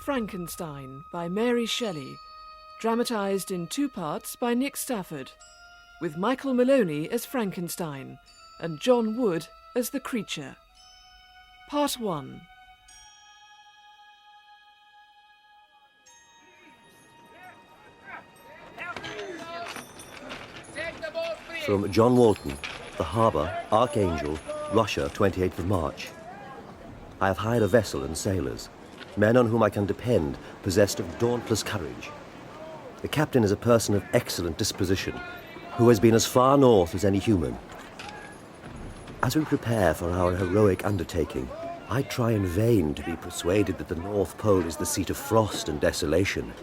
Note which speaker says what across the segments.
Speaker 1: Frankenstein by Mary Shelley, dramatised in 2 parts by Nick Stafford, with Michael Maloney as Frankenstein and John Wood as the creature. Part 1.
Speaker 2: From John Walton, The Harbour, Archangel, Russia, 28th of March. I have hired a vessel and sailors, men on whom I can depend, possessed of dauntless courage. The captain is a person of excellent disposition, who has been as far north as any human. As we prepare for our heroic undertaking, I try in vain to be persuaded that the North Pole is the seat of frost and desolation.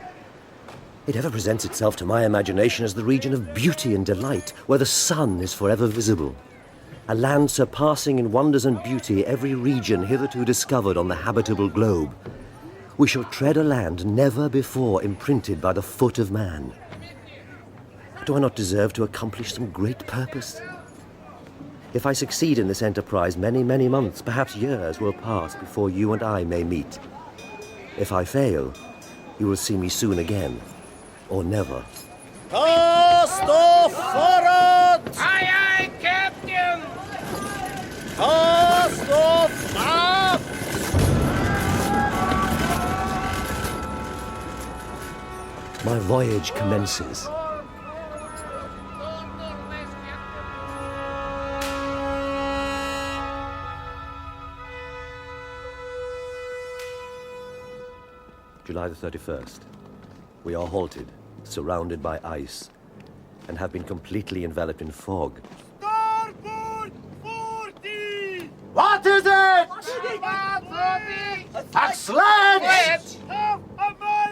Speaker 2: It ever presents itself to my imagination as the region of beauty and delight, where the sun is forever visible. A land surpassing in wonders and beauty every region hitherto discovered on the habitable globe. We shall tread a land never before imprinted by the foot of man. Do I not deserve to accomplish some great purpose? If I succeed in this enterprise, many, many months, perhaps years, will pass before you and I may meet. If I fail, you will see me soon again. Or never.
Speaker 3: Cast off forward!
Speaker 4: Aye, aye, Captain!
Speaker 3: Cast off aft!
Speaker 2: My voyage commences. July the 31st. We are halted, surrounded by ice, and have been completely enveloped in fog.
Speaker 4: Starboard 40!
Speaker 3: What is it? A sledge!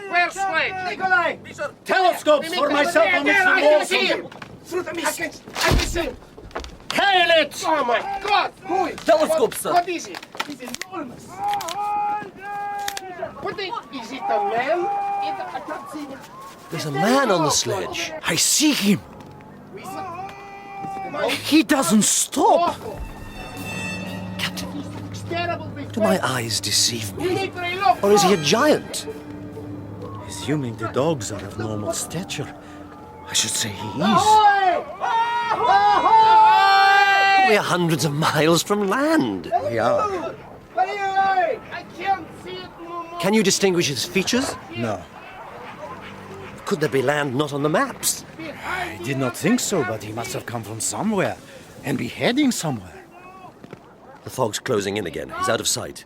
Speaker 4: Where's sledge?
Speaker 3: Nikolai! Telescopes for myself and Mr. Walton!
Speaker 4: Through the mist. I can see him.
Speaker 3: Hail it!
Speaker 4: Oh my God! Who is?
Speaker 3: Telescope, sir.
Speaker 4: What is it? It's enormous. Is it a man? I can't see him.
Speaker 2: There's a man on the sledge.
Speaker 5: I see him.
Speaker 4: Is it
Speaker 5: He doesn't stop.
Speaker 4: awful?
Speaker 2: Captain,
Speaker 4: It's terrible.
Speaker 2: do my eyes deceive
Speaker 4: We
Speaker 2: me?
Speaker 4: need to relook.
Speaker 2: Or is he a giant?
Speaker 5: Assuming the dogs are of normal stature, I should say he is.
Speaker 3: Ahoy! Ahoy!
Speaker 2: We are hundreds of miles from land.
Speaker 5: We are.
Speaker 3: Ahoy!
Speaker 4: I can't see it no more.
Speaker 2: Can you distinguish his features?
Speaker 5: No,
Speaker 2: Could there be land not on the maps?
Speaker 5: I did not think so, but he must have come from somewhere and be heading somewhere.
Speaker 2: The fog's closing in again. He's out of sight.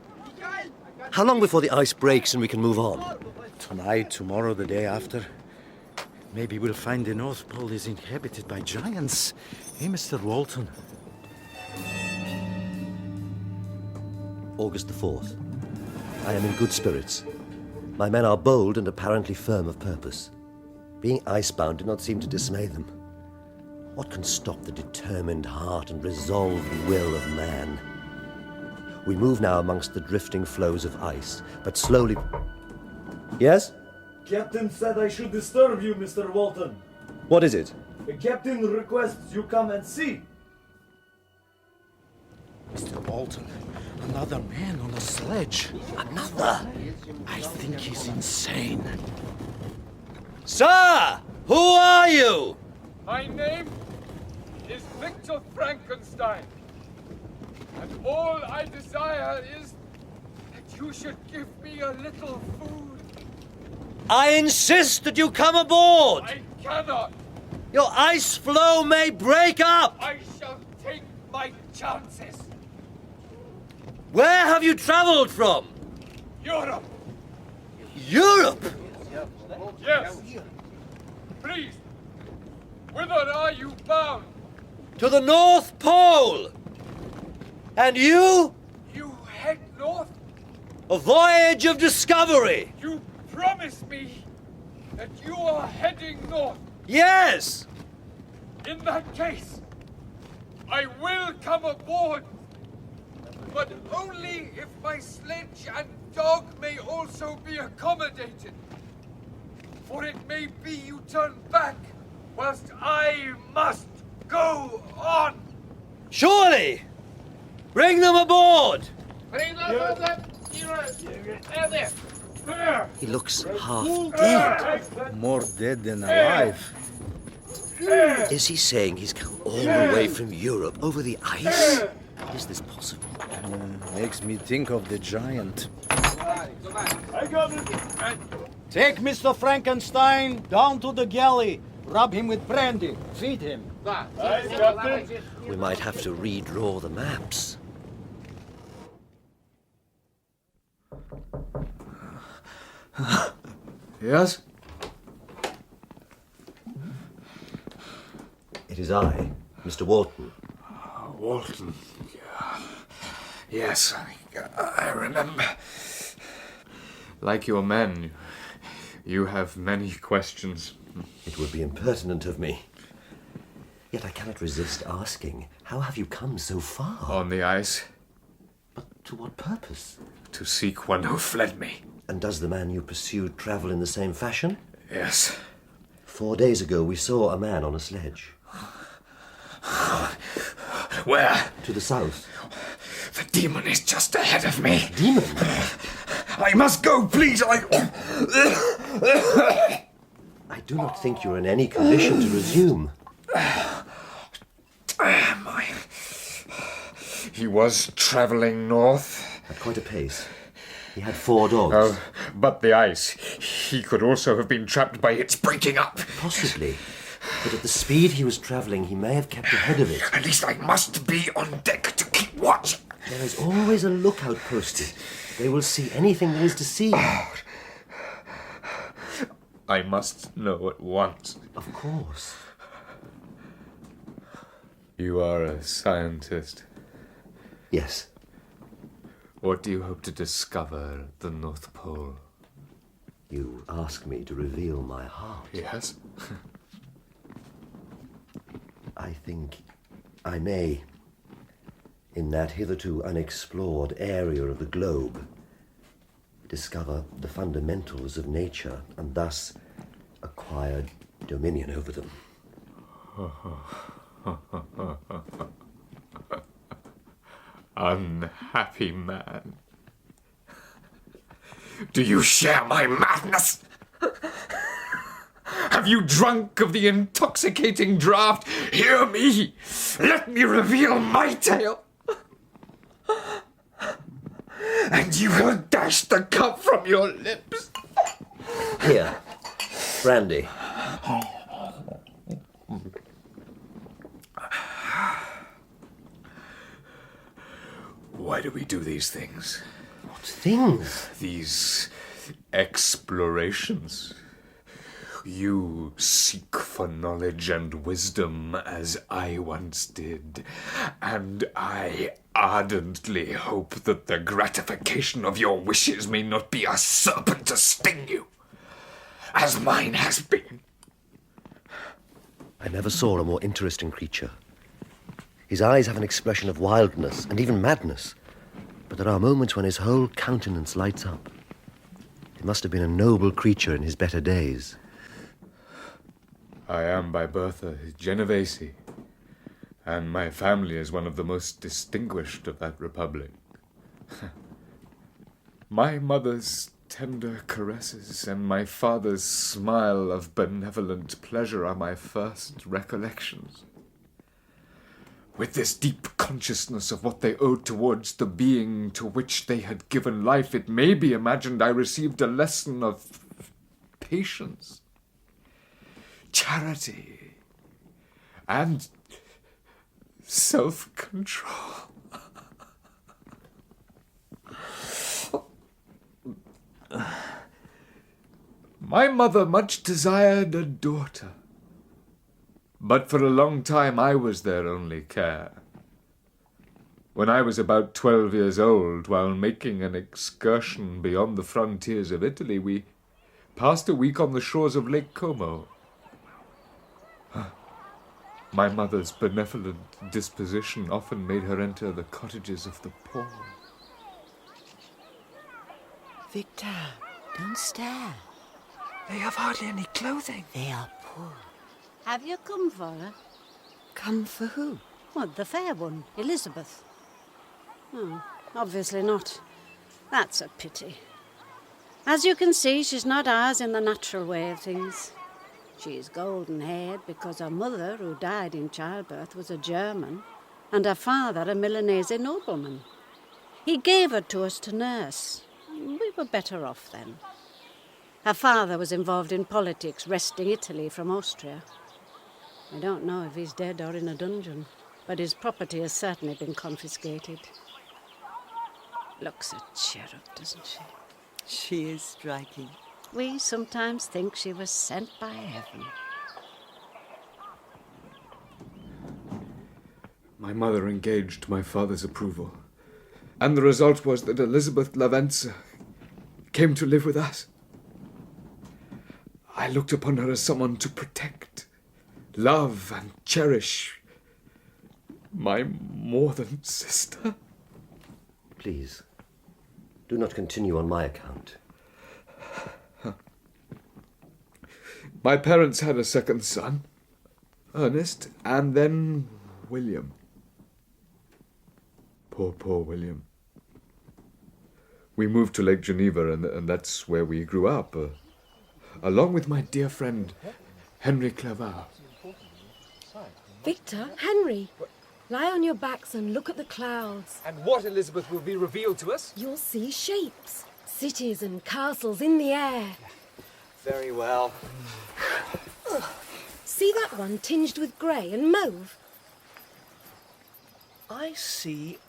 Speaker 2: How long before the ice breaks and we can move on?
Speaker 5: Tonight, tomorrow, the day after. Maybe we'll find the North Pole is inhabited by giants. Hey, Mr. Walton.
Speaker 2: August the 4th. I am in good spirits. My men are bold and apparently firm of purpose. Being icebound did not seem to dismay them. What can stop the determined heart and resolved will of man? We move now amongst the drifting floes of ice, but slowly... Yes?
Speaker 6: Captain said I should disturb you, Mr. Walton.
Speaker 2: What is it?
Speaker 6: The captain requests you come and see.
Speaker 5: Mr. Walton, another man on a sledge.
Speaker 2: Another!
Speaker 5: I think he's insane.
Speaker 2: Sir! Who are you?
Speaker 7: My name is Victor Frankenstein, and all I desire is that you should give me a little food.
Speaker 2: I insist that you come aboard!
Speaker 7: I cannot.
Speaker 2: Your ice floe may break up!
Speaker 7: I shall take my chances.
Speaker 2: Where have you traveled from?
Speaker 7: Europe,
Speaker 2: Europe!
Speaker 7: yes. Please, whither are you bound?
Speaker 2: To the North Pole! And you?
Speaker 7: You head north?
Speaker 2: A voyage of discovery!
Speaker 7: You promise me that you are heading north.
Speaker 2: Yes!
Speaker 7: In that case, I will come aboard, but only if my sledge and dog may also be accommodated. For it may be you turn back, whilst I must go on.
Speaker 2: Surely! Bring them aboard!
Speaker 4: Bring them over. There.
Speaker 2: He looks half dead.
Speaker 5: More dead than alive.
Speaker 2: Is he saying he's come all the way from Europe over the ice? Is this possible?
Speaker 5: Makes me think of the giant.
Speaker 6: I got it.
Speaker 3: Take Mr. Frankenstein down to the galley. Rub him with brandy. Feed him.
Speaker 6: Aye, Captain.
Speaker 2: We might have to redraw the maps.
Speaker 7: Yes?
Speaker 2: It is I, Mr. Walton.
Speaker 7: Walton. Yes, I remember. Like your men, you have many questions.
Speaker 2: It would be impertinent of me. Yet I cannot resist asking, how have you come so far?
Speaker 7: On the ice,
Speaker 2: But to what purpose?
Speaker 7: to seek one who fled me.
Speaker 2: And does the man you pursued travel in the same fashion?
Speaker 7: Yes.
Speaker 2: 4 days ago we saw a man on a sledge.
Speaker 7: Where?
Speaker 2: To the south.
Speaker 7: The demon is just ahead of me.
Speaker 2: Demon?
Speaker 7: I must go, please.
Speaker 2: I do not think you're in any condition to resume.
Speaker 7: He was traveling north.
Speaker 2: At quite a pace. He had 4 dogs.
Speaker 7: Oh, but the ice. He could also have been trapped by its breaking up.
Speaker 2: Possibly. But at the speed he was travelling, he may have kept ahead of it.
Speaker 7: At least I must be on deck to keep watch.
Speaker 2: There is always a lookout posted. They will see anything there is to see.
Speaker 7: I must know at once.
Speaker 2: Of course.
Speaker 7: You are a scientist.
Speaker 2: Yes.
Speaker 7: What do you hope to discover at the North Pole?
Speaker 2: You ask me to reveal my heart.
Speaker 7: Yes?
Speaker 2: I think I may, in that hitherto unexplored area of the globe, discover the fundamentals of nature and thus acquire dominion over them.
Speaker 7: Unhappy man. Do you share my madness? Have you drunk of the intoxicating draught? Hear me! Let me reveal my tale! And you will dash the cup from your lips.
Speaker 2: Here, brandy.
Speaker 7: Why do we do these things?
Speaker 2: What things?
Speaker 7: These explorations? You seek for knowledge and wisdom as I once did, and I ardently hope that the gratification of your wishes may not be a serpent to sting you, as mine has been.
Speaker 2: I never saw a more interesting creature. His eyes have an expression of wildness and even madness, but there are moments when his whole countenance lights up. He must have been a noble creature in his better days.
Speaker 7: I am by birth a Genovese, and my family is one of the most distinguished of that republic. My mother's tender caresses and my father's smile of benevolent pleasure are my first recollections. With this deep consciousness of what they owed towards the being to which they had given life, it may be imagined I received a lesson of patience, charity, and self-control. My mother much desired a daughter, but for a long time I was their only care. When I was about 12 years old, while making an excursion beyond the frontiers of Italy, we passed a week on the shores of Lake Como. My mother's benevolent disposition often made her enter the cottages of the poor.
Speaker 8: Victor, don't stare.
Speaker 1: They have hardly any clothing.
Speaker 8: They are poor.
Speaker 9: Have you come for her?
Speaker 8: Come for who?
Speaker 9: Well, the fair one, Elizabeth. Oh, obviously not. That's a pity. As you can see, she's not ours in the natural way of things. She is golden-haired because her mother, who died in childbirth, was a German, and her father a Milanese nobleman. He gave her to us to nurse. We were better off then. Her father was involved in politics, wresting Italy from Austria. I don't know if he's dead or in a dungeon, but his property has certainly been confiscated. Looks a cherub, doesn't she?
Speaker 8: She is striking.
Speaker 9: We sometimes think she was sent by heaven.
Speaker 7: My mother engaged my father's approval, and the result was that Elizabeth Lavenza came to live with us. I looked upon her as someone to protect, love, and cherish. My more than sister.
Speaker 2: Please, do not continue on my account.
Speaker 7: My parents had a second son, Ernest, and then William. Poor William. We moved to Lake Geneva, and that's where we grew up, along with my dear friend, Henry Clerval.
Speaker 10: Victor, Henry, lie on your backs and look at the clouds.
Speaker 11: And what, Elizabeth, will be revealed to us?
Speaker 10: You'll see shapes, cities and castles in the air.
Speaker 11: Very well.
Speaker 10: See that one tinged with grey and mauve?
Speaker 11: I see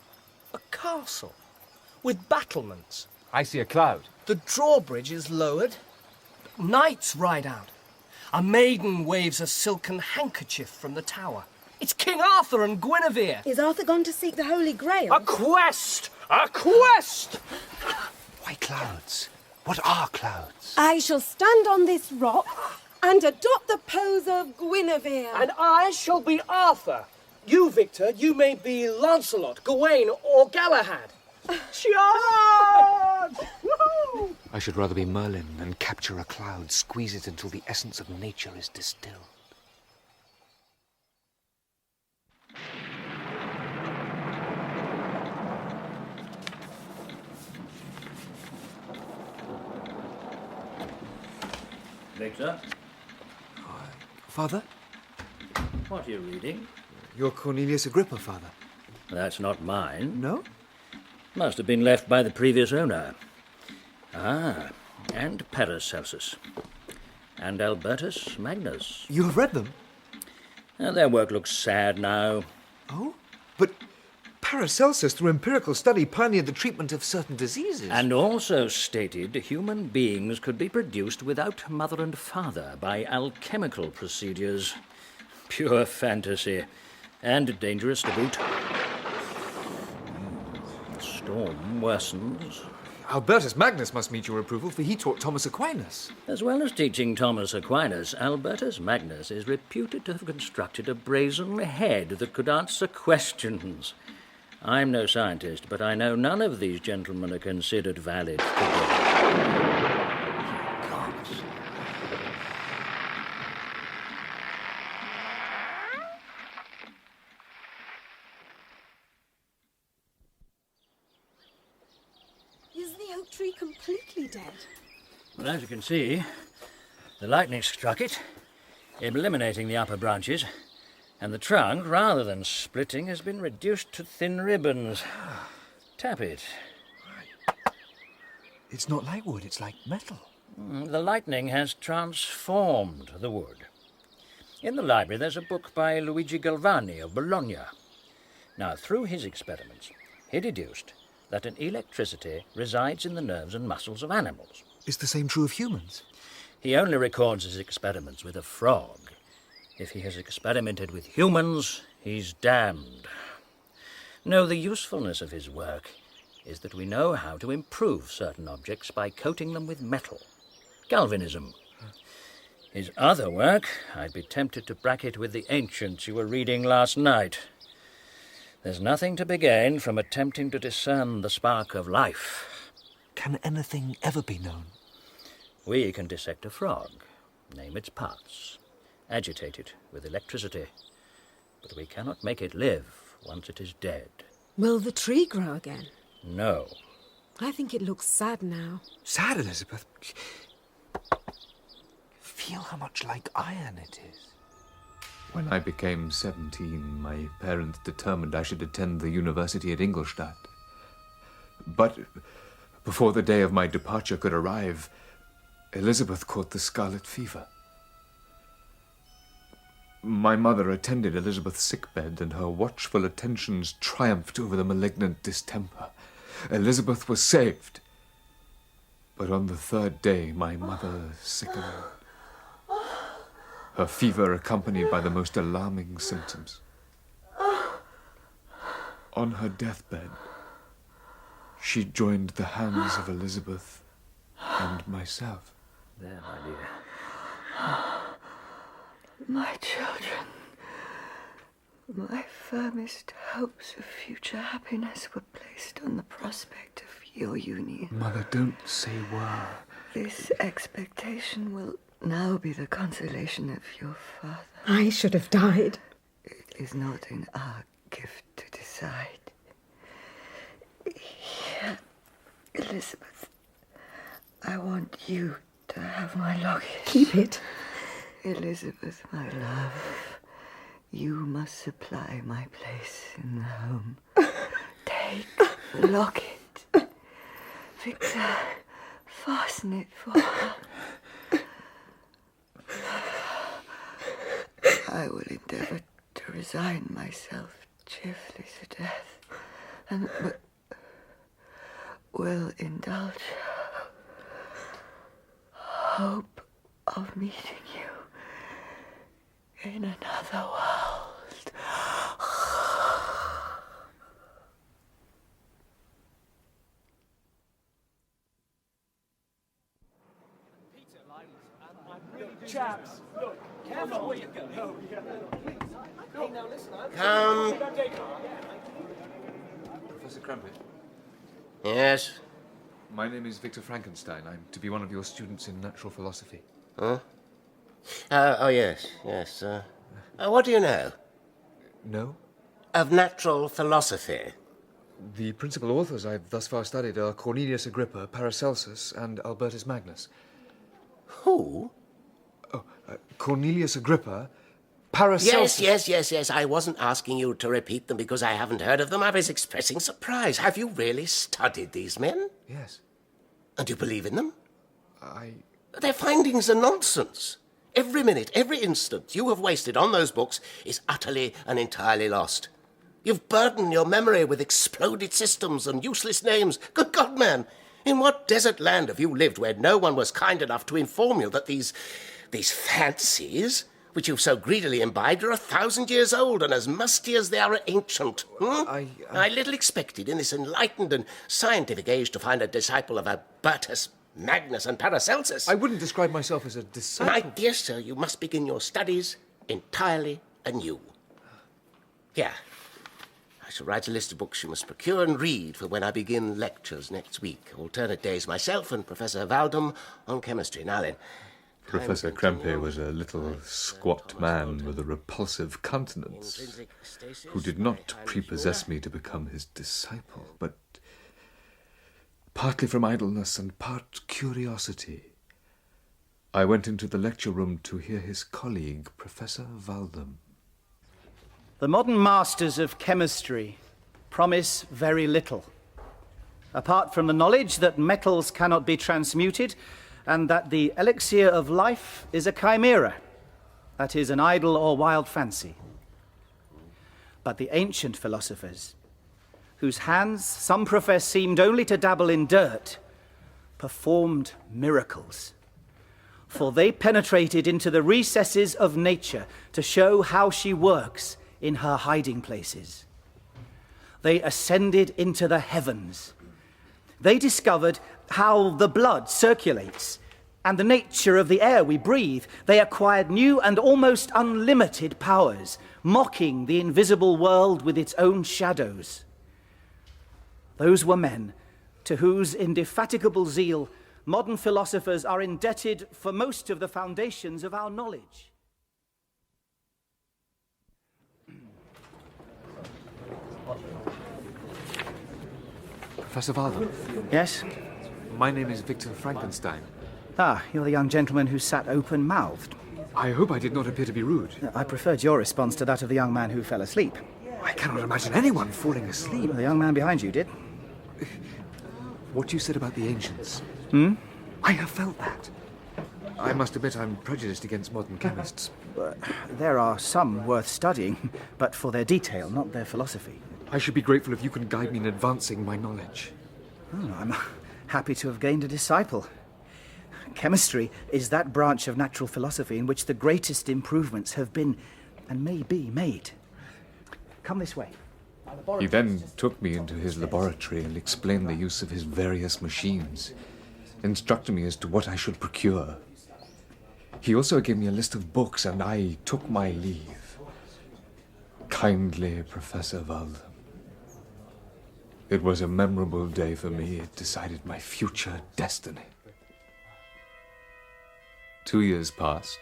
Speaker 11: a castle with battlements.
Speaker 12: I see a cloud.
Speaker 11: The drawbridge is lowered. Knights ride out. A maiden waves a silken handkerchief from the tower. It's King Arthur and Guinevere.
Speaker 10: Is Arthur gone to seek the Holy Grail?
Speaker 11: A quest! A quest!
Speaker 12: Why clouds? What are clouds?
Speaker 10: I shall stand on this rock and adopt the pose of Guinevere.
Speaker 11: And I shall be Arthur. You, Victor, you may be Lancelot, Gawain, or Galahad. Charge! Woo-hoo!
Speaker 12: I should rather be Merlin and capture a cloud, squeeze it until the essence of nature is distilled.
Speaker 3: Victor,
Speaker 5: Father?
Speaker 3: what are you reading?
Speaker 5: You're Cornelius Agrippa, Father.
Speaker 3: That's not mine.
Speaker 5: No?
Speaker 3: Must have been left by the previous owner. Ah, and Paracelsus. And Albertus Magnus.
Speaker 5: You have read them?
Speaker 3: Their work looks sad now.
Speaker 5: Oh? But Paracelsus, through empirical study, pioneered the treatment of certain diseases.
Speaker 3: And also stated human beings could be produced without mother and father by alchemical procedures. Pure fantasy. And dangerous to boot. The storm worsens.
Speaker 7: Albertus Magnus must meet your approval, for he taught Thomas Aquinas.
Speaker 3: As well as teaching Thomas Aquinas, Albertus Magnus is reputed to have constructed a brazen head that could answer questions. I'm no scientist, but I know none of these gentlemen are considered valid today.
Speaker 10: Is the oak tree completely dead?
Speaker 3: Well, as you can see, the lightning struck it, eliminating the upper branches, and the trunk, rather than splitting, has been reduced to thin ribbons. Tap it.
Speaker 5: It's not like wood, it's like metal.
Speaker 3: The lightning has transformed the wood. In the library there's a book by Luigi Galvani of Bologna. Now, through his experiments, he deduced that an electricity resides in the nerves and muscles of animals.
Speaker 5: Is the same true of humans?
Speaker 3: He only records his experiments with a frog. If he has experimented with humans, he's damned. No, the usefulness of his work is that we know how to improve certain objects by coating them with metal. Galvanism. His other work, I'd be tempted to bracket with the ancients you were reading last night. There's nothing to be gained from attempting to discern the spark of life.
Speaker 5: Can anything ever be known?
Speaker 3: We can dissect a frog, name its parts, agitate it with electricity, but we cannot make it live once it is dead.
Speaker 10: Will the tree grow again?
Speaker 3: No.
Speaker 10: I think it looks sad now.
Speaker 12: Sad, Elizabeth? Feel how much like iron it is.
Speaker 13: When I became 17, my parents determined I should attend the university at Ingolstadt. But before the day of my departure could arrive, Elizabeth caught the scarlet fever. My mother attended Elizabeth's sickbed, and her watchful attentions triumphed over the malignant distemper. Elizabeth was saved. But on the 3rd day, my mother sickened. Her fever accompanied by the most alarming symptoms. On her deathbed, she joined the hands of Elizabeth and myself.
Speaker 3: There, my dear.
Speaker 14: My children, my firmest hopes of future happiness were placed on the prospect of your union.
Speaker 13: Mother, don't say were.
Speaker 14: This expectation will now be the consolation of your father.
Speaker 10: I should have died.
Speaker 14: It is not in our gift to decide. Here, Elizabeth, I want you to have my locket.
Speaker 10: Keep it.
Speaker 14: Elizabeth, my love, you must supply my place in the home. Take the locket. Victor, fasten it for her. I will endeavour to resign myself cheerfully to death, but will indulge hope of meeting you in another world.
Speaker 11: Chaps, look, careful where you go. Hey, now listen,
Speaker 15: Come.
Speaker 13: Professor Crumpet.
Speaker 15: Yes?
Speaker 13: My name is Victor Frankenstein. I'm to be one of your students in natural philosophy.
Speaker 15: Huh? Oh, yes. What do you know?
Speaker 13: No?
Speaker 15: Of natural philosophy.
Speaker 13: The principal authors I've thus far studied are Cornelius Agrippa, Paracelsus, and Albertus Magnus.
Speaker 15: Who?
Speaker 13: Oh, Cornelius Agrippa, Paracelsus...
Speaker 15: Yes. I wasn't asking you to repeat them because I haven't heard of them. I was expressing surprise. Have you really studied these men?
Speaker 13: Yes.
Speaker 15: And you believe in them?
Speaker 13: I...
Speaker 15: Their findings are nonsense. Every minute, every instant you have wasted on those books is utterly and entirely lost. You've burdened your memory with exploded systems and useless names. Good God, man! In what desert land have you lived where no one was kind enough to inform you that these fancies, which you've so greedily imbibed, are 1,000 years old and as musty as they are ancient? I little expected in this enlightened and scientific age to find a disciple of Albertus, Magnus and Paracelsus.
Speaker 13: I wouldn't describe myself as a disciple.
Speaker 15: My dear sir, you must begin your studies entirely anew. Here. I shall write a list of books you must procure and read for when I begin lectures next week. Alternate days myself and Professor Valdum on chemistry. Now then.
Speaker 13: Professor Krempe was a little squat man with a repulsive countenance, who did not prepossess me to become his disciple, but partly from idleness and part curiosity, I went into the lecture room to hear his colleague, Professor Valdum.
Speaker 16: The modern masters of chemistry promise very little, apart from the knowledge that metals cannot be transmuted and that the elixir of life is a chimera, that is, an idle or wild fancy. But the ancient philosophers, whose hands some profess seemed only to dabble in dirt, performed miracles. For they penetrated into the recesses of nature to show how she works in her hiding places. They ascended into the heavens. They discovered how the blood circulates and the nature of the air we breathe. They acquired new and almost unlimited powers, mocking the invisible world with its own shadows. Those were men to whose indefatigable zeal modern philosophers are indebted for most of the foundations of our knowledge.
Speaker 13: Professor Walden.
Speaker 16: Yes?
Speaker 13: My name is Victor Frankenstein.
Speaker 16: Ah, you're the young gentleman who sat open-mouthed.
Speaker 13: I hope I did not appear to be rude.
Speaker 16: I preferred your response to that of the young man who fell asleep.
Speaker 13: I cannot imagine anyone falling asleep.
Speaker 16: The young man behind you did.
Speaker 13: What you said about the ancients. I have felt that. I must admit I'm prejudiced against modern chemists.
Speaker 16: There are some worth studying, but for their detail, not their philosophy.
Speaker 13: I should be grateful if you can guide me in advancing my knowledge.
Speaker 16: Oh, I'm happy to have gained a disciple. Chemistry is that branch of natural philosophy in which the greatest improvements have been and may be made. Come this way.
Speaker 13: He then took me into his laboratory and explained the use of his various machines, instructing me as to what I should procure. He also gave me a list of books, and I took my leave. Kindly, Professor Walden. It was a memorable day for me. It decided my future destiny. 2 years passed,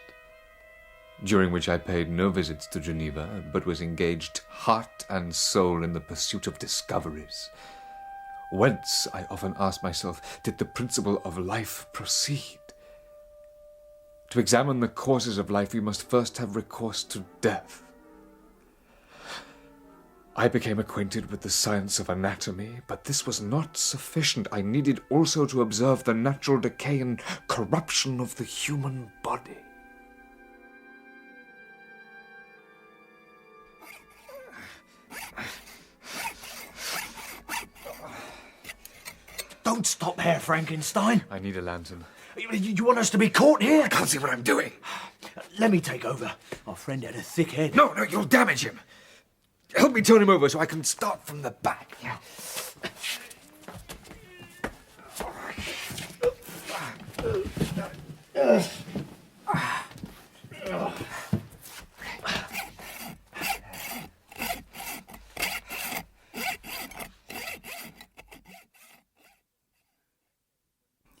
Speaker 13: during which I paid no visits to Geneva, but was engaged heart and soul in the pursuit of discoveries. Whence, I often asked myself, did the principle of life proceed? To examine the causes of life, we must first have recourse to death. I became acquainted with the science of anatomy, but this was not sufficient. I needed also to observe the natural decay and corruption of the human body.
Speaker 5: Don't stop here, Frankenstein.
Speaker 13: I need a lantern.
Speaker 5: You want us to be caught here?
Speaker 13: I can't see what I'm doing.
Speaker 5: Let me take over. Our friend had a thick head.
Speaker 13: No, you'll damage him. Help me turn him over so I can start from the back.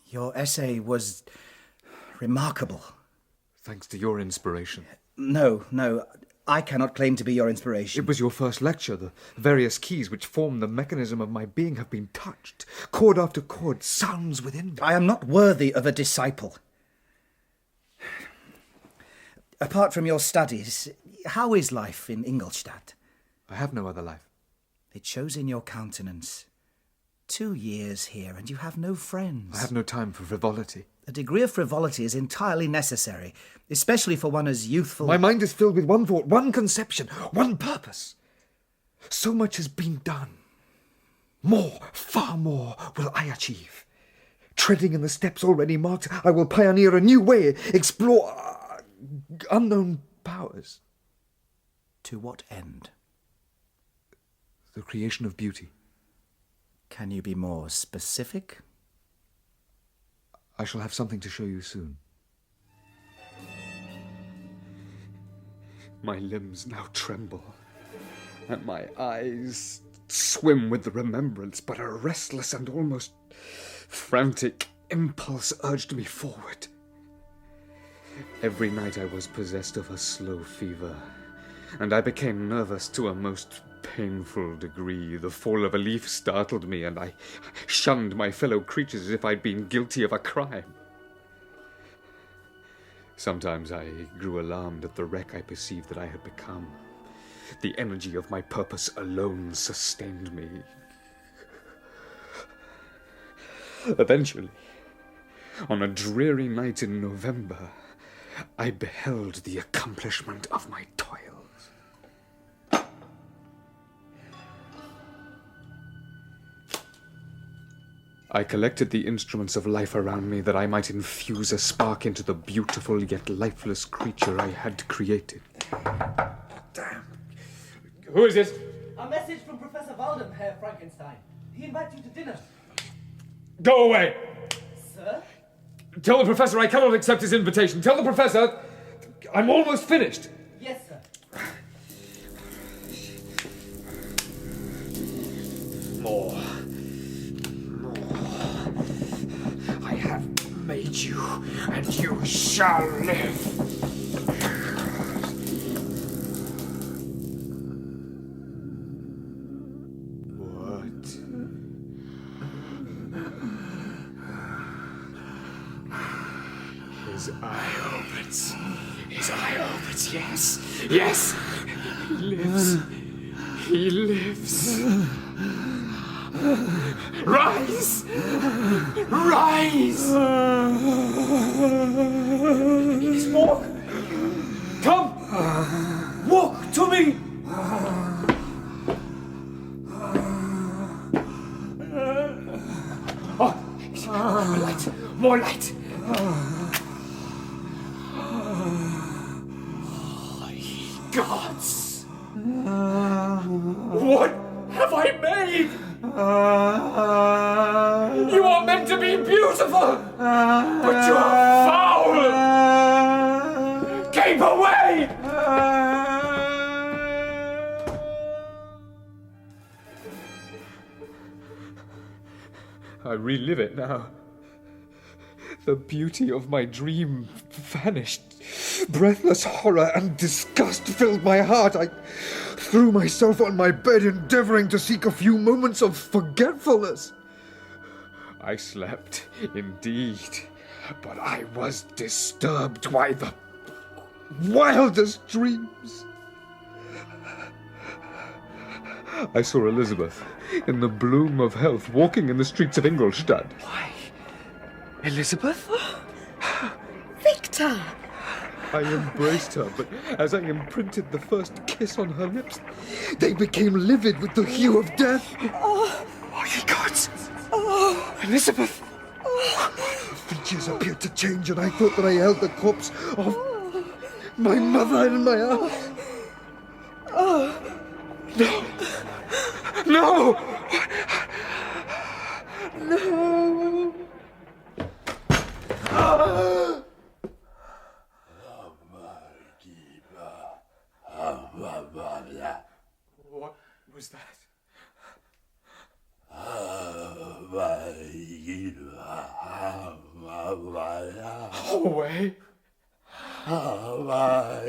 Speaker 16: Your essay was remarkable.
Speaker 13: Thanks to your inspiration.
Speaker 16: No, I cannot claim to be your inspiration.
Speaker 13: It was your first lecture. The various keys which form the mechanism of my being have been touched. Chord after chord sounds within me.
Speaker 16: I am not worthy of a disciple. Apart from your studies, how is life in Ingolstadt?
Speaker 13: I have no other life.
Speaker 16: It shows in your countenance. 2 years here, and you have no friends.
Speaker 13: I have no time for frivolity.
Speaker 16: A degree of frivolity is entirely necessary, especially for one as youthful...
Speaker 13: My mind is filled with one thought, one conception, one purpose. So much has been done. More, far more, will I achieve. Treading in the steps already marked, I will pioneer a new way, explore unknown powers.
Speaker 16: To what end?
Speaker 13: The creation of beauty.
Speaker 16: Can you be more specific?
Speaker 13: I shall have something to show you soon. My limbs now tremble, and my eyes swim with the remembrance, but a restless and almost frantic impulse urged me forward. Every night I was possessed of a slow fever, and I became nervous to a most painful degree. The fall of a leaf startled me, and I shunned my fellow creatures as if I'd been guilty of a crime. Sometimes I grew alarmed at the wreck I perceived that I had become. The energy of my purpose alone sustained me. Eventually, on a dreary night in November, I beheld the accomplishment of my toils. I collected the instruments of life around me that I might infuse a spark into the beautiful yet lifeless creature I had created. Damn. Who is it?
Speaker 11: A message from Professor Walden, Herr Frankenstein. He invites you to dinner.
Speaker 13: Go away!
Speaker 11: Sir?
Speaker 13: Tell the professor I cannot accept his invitation. Tell the professor I'm almost finished.
Speaker 11: Yes, sir.
Speaker 13: More. I have made you, and you shall live. What His eye opens. His eye opens, yes. Yes! He lives. He lives. Rise! Rise!
Speaker 6: Please walk! Come! Walk to me!
Speaker 13: Oh, more light! More light! Gods! What have I made? You are meant to be beautiful, but you are foul! Keep away! I relive it now. The beauty of my dream vanished. Breathless horror and disgust filled my heart. I threw myself on my bed, endeavoring to seek a few moments of forgetfulness. I slept, indeed, but I was disturbed by the wildest dreams. I saw Elizabeth, in the bloom of health, walking in the streets of Ingolstadt.
Speaker 11: Why, Elizabeth?
Speaker 10: Victor!
Speaker 13: I embraced her, but as I imprinted the first kiss on her lips, they became livid with the hue of death.
Speaker 11: Oh, ye gods! Oh, Elizabeth!
Speaker 13: Her features appeared to change, and I thought that I held the corpse of my mother in my arms.
Speaker 11: Oh.
Speaker 13: No! No! No! What was that? Away? Why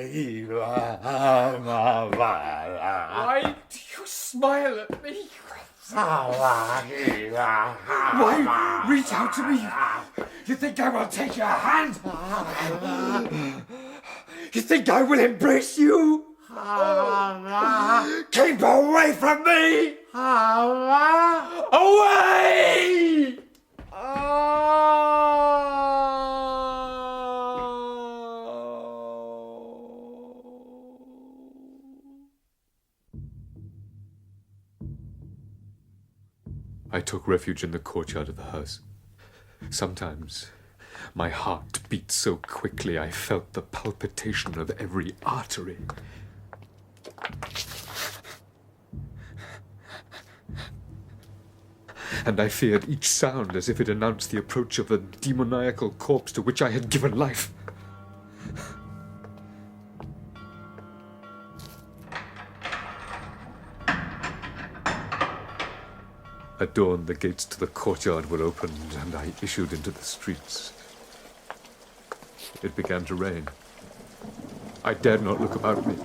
Speaker 13: do you smile at me? Why reach out to me? You think I will take your hand? You think I will embrace you? Keep away from me! Away! I took refuge in the courtyard of the house. Sometimes my heart beat so quickly I felt the palpitation of every artery. And I feared each sound as if it announced the approach of the demoniacal corpse to which I had given life. At dawn, the gates to the courtyard were opened, and I issued into the streets. It began to rain. I dared not look about me.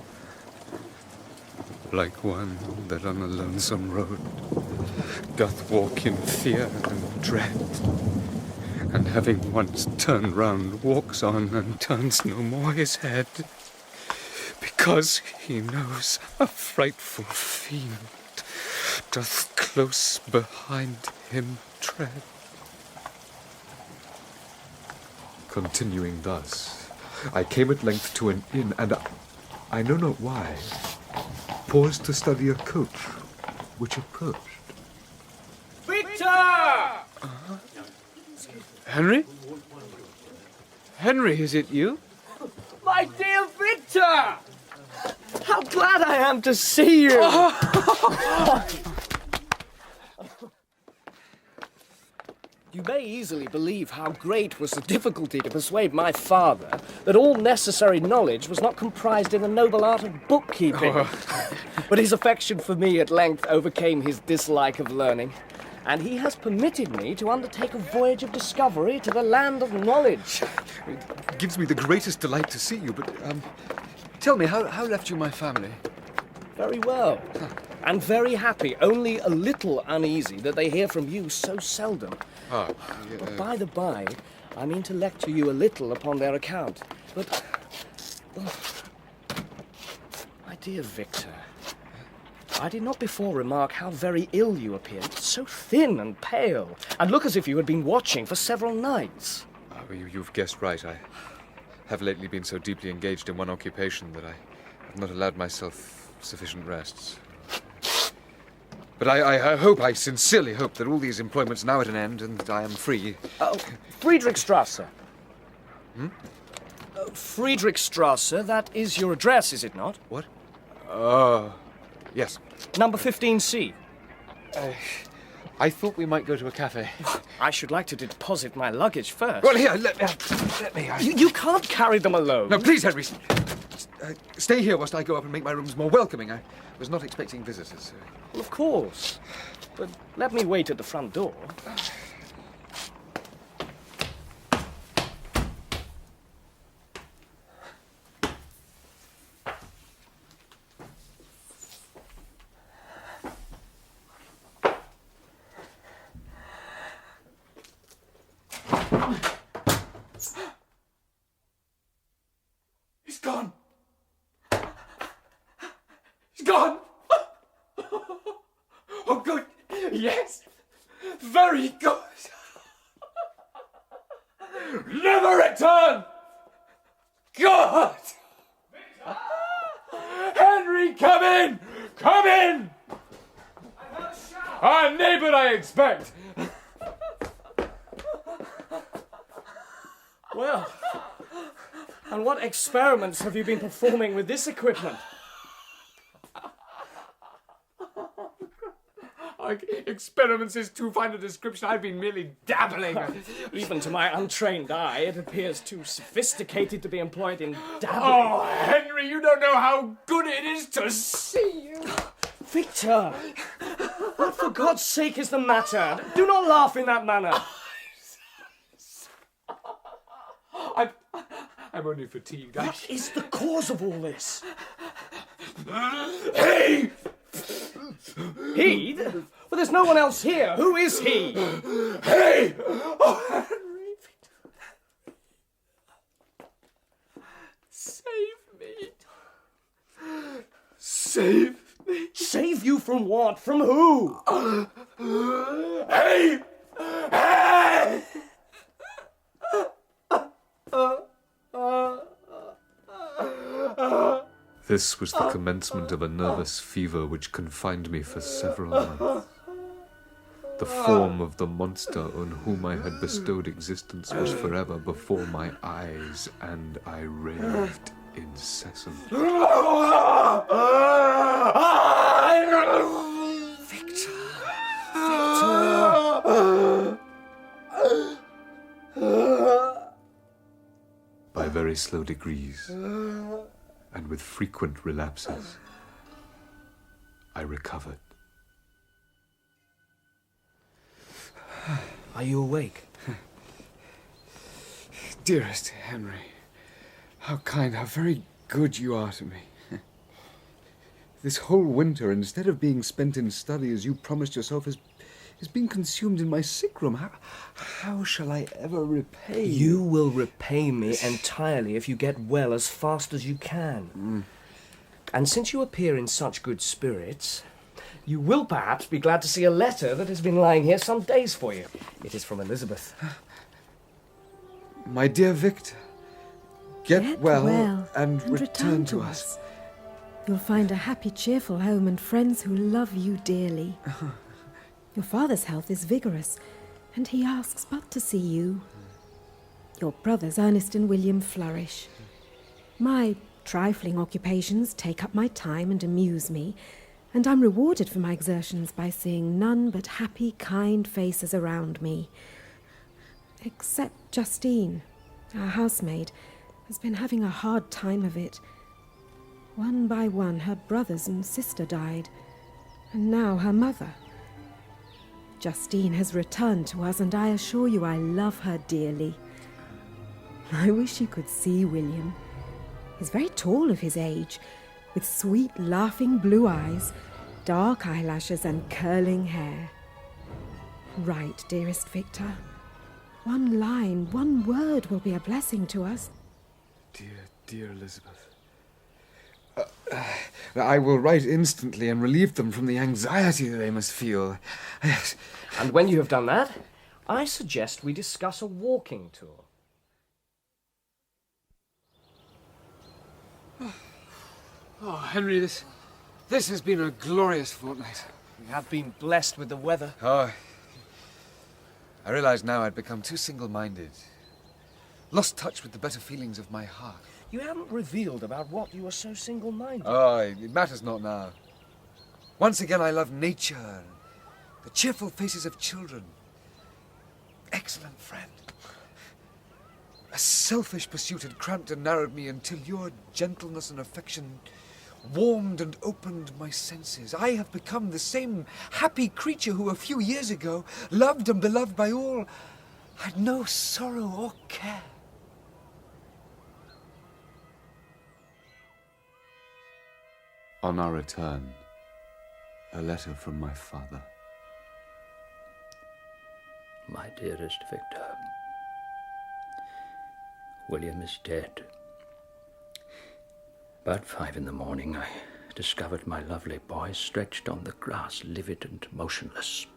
Speaker 13: Like one that on a lonesome road doth walk in fear and dread, and having once turned round, walks on and turns no more his head, because he knows a frightful fiend doth close behind him tread. Continuing thus, I came at length to an inn, and I know not why, paused to study a coach which approached.
Speaker 11: Victor!
Speaker 12: Henry? Henry, is it you?
Speaker 11: My dear Victor! How glad I am to see you! You may easily believe how great was the difficulty to persuade my father that all necessary knowledge was not comprised in the noble art of bookkeeping. But his affection for me at length overcame his dislike of learning, and he has permitted me to undertake a voyage of discovery to the land of knowledge.
Speaker 12: It gives me the greatest delight to see you, but tell me, how left you my family?
Speaker 11: Very well. And very happy, only a little uneasy that they hear from you so seldom.
Speaker 13: Ah,
Speaker 11: But by the by, I mean to lecture you a little upon their account. But, my dear Victor, I did not before remark how very ill you appeared, so thin and pale, and look as if you had been watching for several nights.
Speaker 13: Oh, you've guessed right. I have lately been so deeply engaged in one occupation that I have not allowed myself sufficient rests. But I sincerely hope that all these employments are now at an end and that I am free.
Speaker 11: Friedrichstrasse. Friedrichstrasse, that is your address, is it not?
Speaker 13: What? Yes.
Speaker 11: Number 15C.
Speaker 13: I thought we might go to a cafe.
Speaker 11: I should like to deposit my luggage first.
Speaker 13: Well, here, let me.
Speaker 11: You can't carry them alone.
Speaker 13: No, please, Henry. Stay here whilst I go up and make my rooms more welcoming. I was not expecting visitors.
Speaker 11: Well, of course. But let me wait at the front door.
Speaker 13: He's gone. He's gone. Oh, good. Yes. Very good. Never return. God. Henry, come in. Come in. Our neighbor, I expect.
Speaker 11: Well, and what experiments have you been performing with this equipment?
Speaker 13: Experiments is too fine a description. I've been merely dabbling.
Speaker 11: Even to my untrained eye, it appears too sophisticated to be employed in dabbling.
Speaker 13: Oh, Henry, you don't know how good it is to see you.
Speaker 11: Victor! What for God's sake is the matter? Do not laugh in that manner.
Speaker 13: I'm only fatigued.
Speaker 11: What is the cause of all this?
Speaker 13: Hey!
Speaker 11: He? Well, there's no one else here. Who is he?
Speaker 13: Hey! Oh, Henry! Save me. Save me.
Speaker 11: Save you from what? From who?
Speaker 13: Hey! Hey! This was the commencement of a nervous fever which confined me for several months. The form of the monster on whom I had bestowed existence was forever before my eyes, and I raved incessantly.
Speaker 11: Victor!
Speaker 13: By very slow degrees, and with frequent relapses, I recovered.
Speaker 11: Are you awake?
Speaker 13: Dearest Henry, how kind, how very good you are to me. This whole winter, instead of being spent in study as you promised yourself, has been consumed in my sick room. How shall I ever repay you?
Speaker 11: You will repay me entirely if you get well as fast as you can. And since you appear in such good spirits, you will perhaps be glad to see a letter that has been lying here some days for you. It is from Elizabeth.
Speaker 13: My dear Victor, get well and return to us.
Speaker 10: You'll find a happy, cheerful home and friends who love you dearly. Your father's health is vigorous, and he asks but to see you. Your brothers, Ernest and William, flourish. My trifling occupations take up my time and amuse me, and I'm rewarded for my exertions by seeing none but happy, kind faces around me. Except Justine, our housemaid, has been having a hard time of it. One by one, her brothers and sister died, and now her mother. Justine has returned to us, and I assure you I love her dearly. I wish you could see William. He's very tall of his age, with sweet, laughing blue eyes, dark eyelashes and curling hair. Write, dearest Victor. One line, one word will be a blessing to us.
Speaker 13: Dear Elizabeth. I will write instantly and relieve them from the anxiety that they must feel. Yes.
Speaker 11: And when you have done that, I suggest we discuss a walking tour.
Speaker 13: Oh, Henry, this has been a glorious fortnight.
Speaker 11: We have been blessed with the weather.
Speaker 13: Oh, I realize now I'd become too single-minded. Lost touch with the better feelings of my heart.
Speaker 11: You haven't revealed about what you were so single-minded.
Speaker 13: Oh, it matters not now. Once again I love nature, the cheerful faces of children. Excellent friend. A selfish pursuit had cramped and narrowed me until your gentleness and affection warmed and opened my senses. I have become the same happy creature who a few years ago, loved and beloved by all, had no sorrow or care. On our return, a letter from my father.
Speaker 3: My dearest Victor, William is dead. About 5 in the morning, I discovered my lovely boy stretched on the grass, livid and motionless.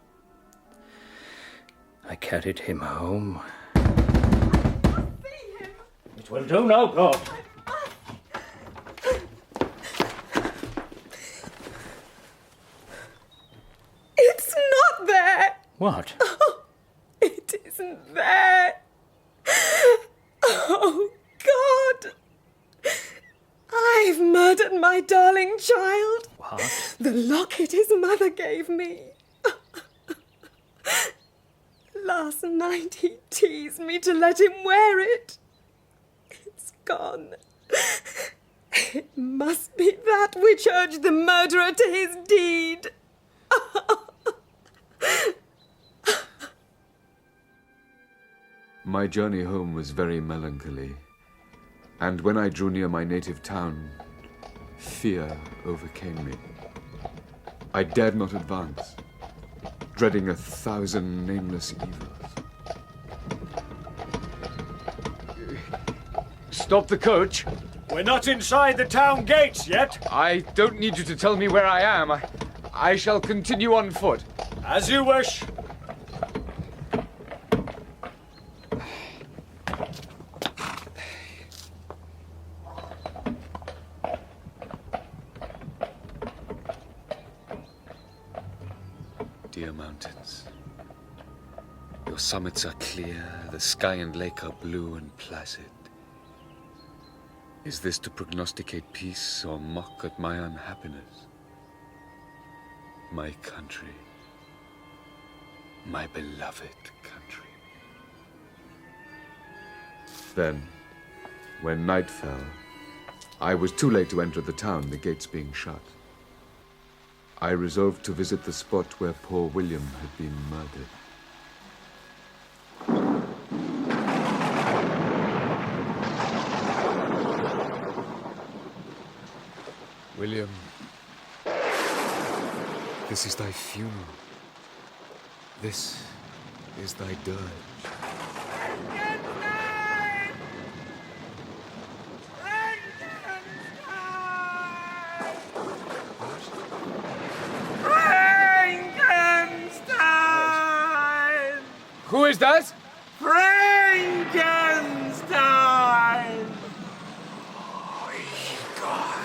Speaker 3: I carried him home. It will do no good.
Speaker 17: It's not there!
Speaker 3: What?
Speaker 17: Oh, it isn't there! Oh, God! I've murdered my darling child.
Speaker 3: What?
Speaker 17: The locket his mother gave me. Last night he teased me to let him wear it. It's gone. It must be that which urged the murderer to his deed.
Speaker 13: My journey home was very melancholy, and when I drew near my native town, fear overcame me. I dared not advance, dreading 1,000 nameless evils. Stop the coach!
Speaker 6: We're not inside the town gates yet.
Speaker 13: I don't need you to tell me where I am. I shall continue on foot.
Speaker 6: As you wish.
Speaker 13: Dear mountains, your summits are clear, the sky and lake are blue and placid. Is this to prognosticate peace or mock at my unhappiness? My country, my beloved country. Then, when night fell, I was too late to enter the town, the gates being shut. I resolved to visit the spot where poor William had been murdered. William, this is thy funeral. This is thy dirge.
Speaker 7: Frankenstein!
Speaker 13: Who is that?
Speaker 7: Frankenstein!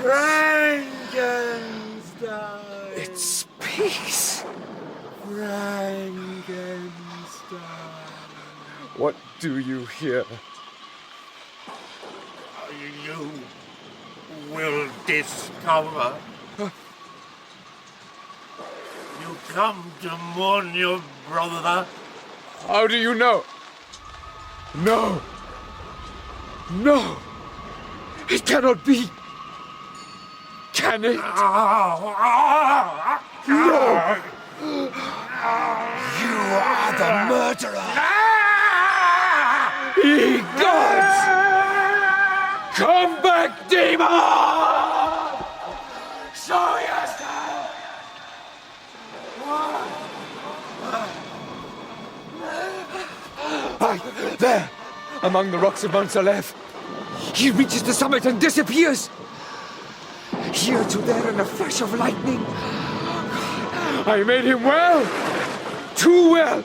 Speaker 7: Frankenstein!
Speaker 13: It speaks!
Speaker 7: Frankenstein!
Speaker 13: What do you hear?
Speaker 7: You will discover. You come to mourn your brother.
Speaker 13: How do you know? No! No! It cannot be! Can it? No! You are the murderer! Ye gods! Come back, demon! There, among the rocks of Mont Salève. He reaches the summit and disappears. Here to there in a flash of lightning. I made him well. Too well.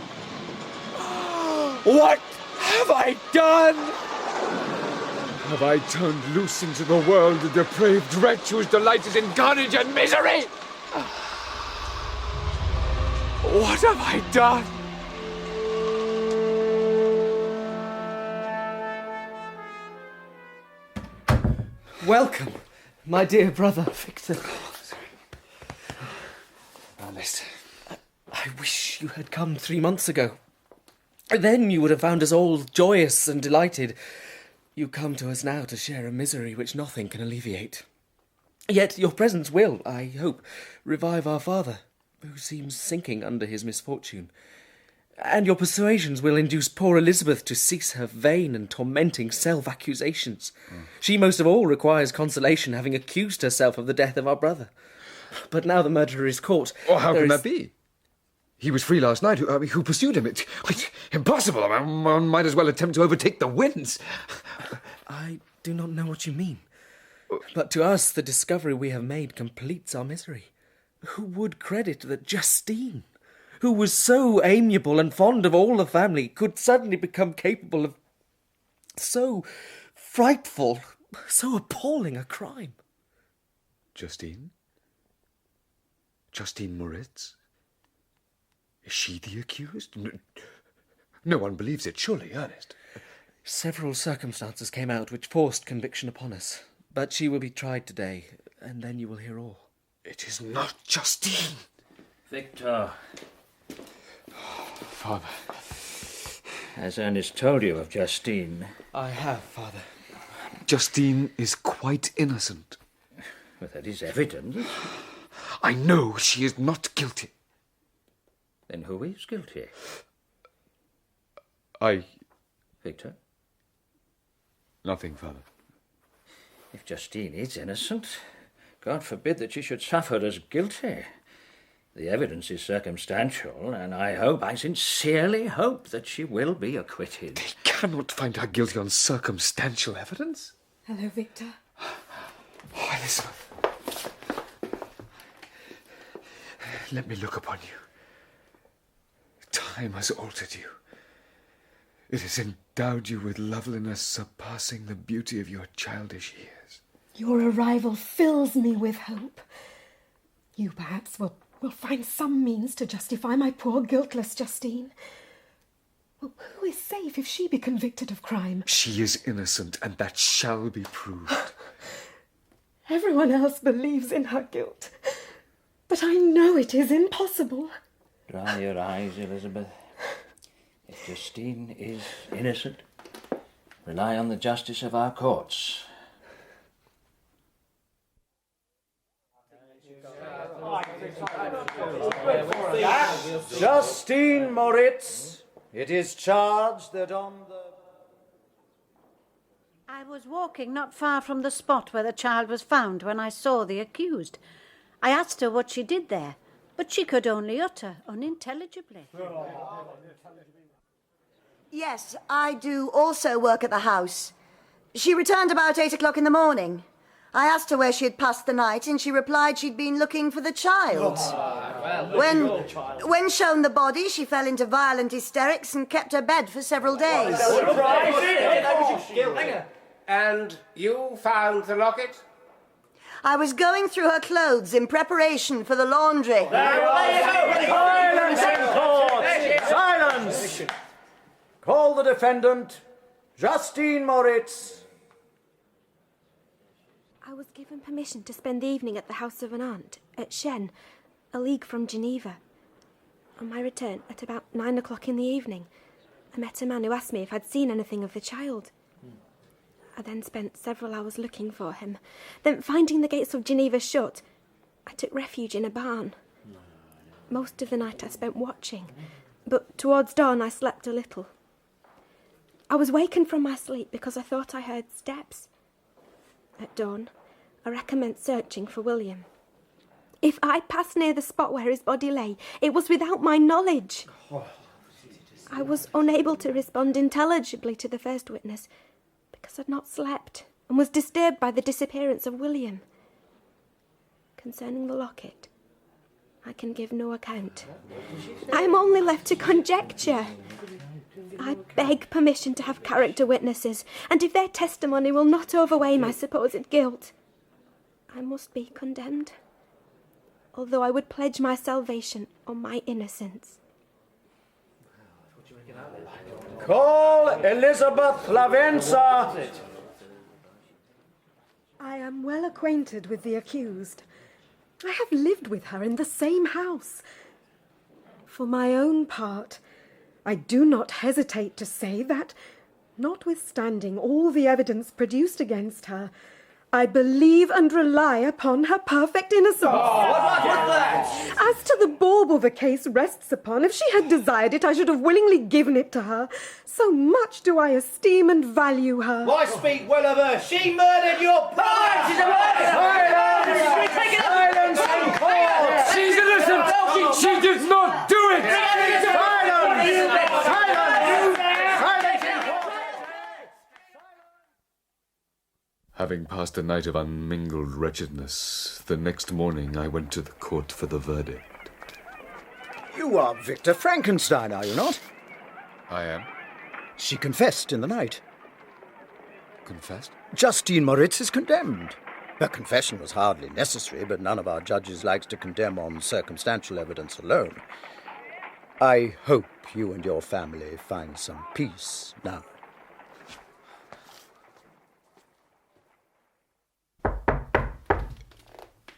Speaker 13: What have I done? Have I turned loose into the world the depraved wretch whose delight is in carnage and misery? What have I done?
Speaker 11: Welcome, my dear brother, Victor.
Speaker 12: Ernest.
Speaker 11: I wish you had come 3 months ago. Then you would have found us all joyous and delighted. You come to us now to share a misery which nothing can alleviate. Yet your presence will, I hope, revive our father, who seems sinking under his misfortune. And your persuasions will induce poor Elizabeth to cease her vain and tormenting self-accusations. She most of all requires consolation, having accused herself of the death of our brother. But now the murderer is caught.
Speaker 13: Oh, how can that be? He was free last night. Who pursued him? It's impossible. One might as well attempt to overtake the winds.
Speaker 11: I do not know what you mean. But to us, the discovery we have made completes our misery. Who would credit that Justine, who was so amiable and fond of all the family, could suddenly become capable of so frightful, so appalling a crime?
Speaker 13: Justine? Justine Moritz? Is she the accused? No one believes it, surely, Ernest.
Speaker 11: Several circumstances came out which forced conviction upon us. But she will be tried today, and then you will hear all.
Speaker 13: It is not Justine.
Speaker 3: Victor.
Speaker 13: Father.
Speaker 3: Has Ernest told you of Justine?
Speaker 11: I have, Father.
Speaker 13: Justine is quite innocent.
Speaker 3: Well, that is evident.
Speaker 13: I know she is not guilty.
Speaker 3: Then who is guilty? Victor?
Speaker 13: Nothing, Father.
Speaker 3: If Justine is innocent, God forbid that she should suffer as guilty. The evidence is circumstantial, and I sincerely hope that she will be acquitted.
Speaker 13: They cannot find her guilty on circumstantial evidence.
Speaker 10: Hello, Victor.
Speaker 13: Oh, Elizabeth. Let me look upon you. Time has altered you. It has endowed you with loveliness surpassing the beauty of your childish years.
Speaker 10: Your arrival fills me with hope. You perhaps will find some means to justify my poor guiltless Justine. Well, who is safe if she be convicted of crime?
Speaker 13: She is innocent, and that shall be proved.
Speaker 10: Everyone else believes in her guilt, but I know it is impossible.
Speaker 3: Dry your eyes, Elizabeth. If Justine is innocent, rely on the justice of our courts.
Speaker 16: Justine Moritz, it is charged that on the...
Speaker 9: I was walking not far from the spot where the child was found when I saw the accused. I asked her what she did there, but she could only utter unintelligibly.
Speaker 18: Yes, I do also work at the house. She returned about 8 o'clock in the morning. I asked her where she had passed the night, and she replied she'd been looking for the child. When shown the body, she fell into violent hysterics and kept her bed for several days.
Speaker 4: And you found the locket?
Speaker 18: I was going through her clothes in preparation for the laundry.
Speaker 16: Silence in court! Silence! Call the defendant, Justine Moritz.
Speaker 19: I was given permission to spend the evening at the house of an aunt, at Shen, a league from Geneva. On my return, at about 9 o'clock in the evening, I met a man who asked me if I'd seen anything of the child. I then spent several hours looking for him. Then, finding the gates of Geneva shut, I took refuge in a barn. Most of the night I spent watching, but towards dawn I slept a little. I was wakened from my sleep because I thought I heard steps. At dawn, I recommenced searching for William. If I passed near the spot where his body lay, it was without my knowledge. I was unable to respond intelligibly to the first witness because I'd not slept and was disturbed by the disappearance of William. Concerning the locket, I can give no account. I am only left to conjecture. I beg permission to have character witnesses, and if their testimony will not overweigh my supposed guilt, I must be condemned, although I would pledge my salvation on my innocence.
Speaker 20: Call Elizabeth Lavenza!
Speaker 10: I am well acquainted with the accused. I have lived with her in the same house. For my own part, I do not hesitate to say that, notwithstanding all the evidence produced against her, I believe and rely upon her perfect innocence.
Speaker 20: What was that?
Speaker 10: As to the bauble the case rests upon, if she had desired it, I should have willingly given it to her. So much do I esteem and value her.
Speaker 20: Why speak well of her? She murdered your brother! She's a murderer! Silence! And call!
Speaker 7: She's innocent! She did not do it!
Speaker 13: Having passed a night of unmingled wretchedness, the next morning I went to the court for the verdict.
Speaker 5: You are Victor Frankenstein, are you not?
Speaker 13: I am.
Speaker 5: She confessed in the night.
Speaker 13: Confessed?
Speaker 5: Justine Moritz is condemned. Her confession was hardly necessary, but none of our judges likes to condemn on circumstantial evidence alone. I hope you and your family find some peace now.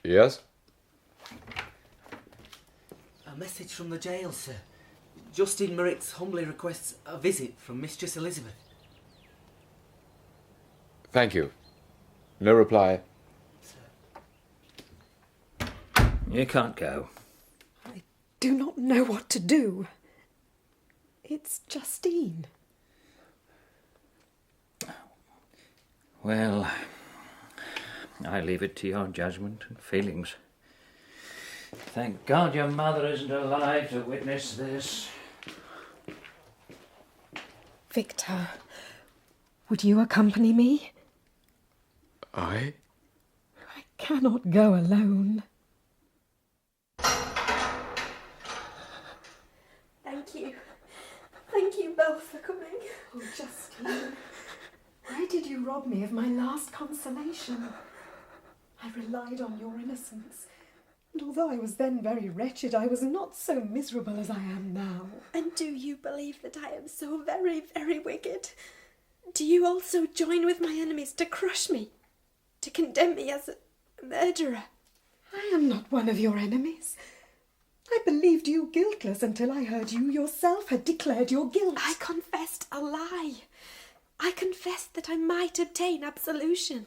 Speaker 13: Yes?
Speaker 21: A message from the jail, sir. Justine Moritz humbly requests a visit from Mistress Elizabeth.
Speaker 13: Thank you. No reply.
Speaker 3: You can't go.
Speaker 10: Do not know what to do. It's Justine.
Speaker 3: Well, I leave it to your judgment and feelings. Thank God your mother isn't alive to witness this.
Speaker 10: Victor, would you accompany me?
Speaker 13: I?
Speaker 10: I cannot go alone.
Speaker 19: Thank you. Thank you both for coming.
Speaker 10: Oh, Justine, why did you rob me of my last consolation? I relied on your innocence, and although I was then very wretched, I was not so miserable as I am now.
Speaker 19: And do you believe that I am so very, very wicked? Do you also join with my enemies to crush me, to condemn me as a murderer?
Speaker 10: I am not one of your enemies. I believed you guiltless until I heard you yourself had declared your guilt.
Speaker 19: I confessed a lie. I confessed that I might obtain absolution.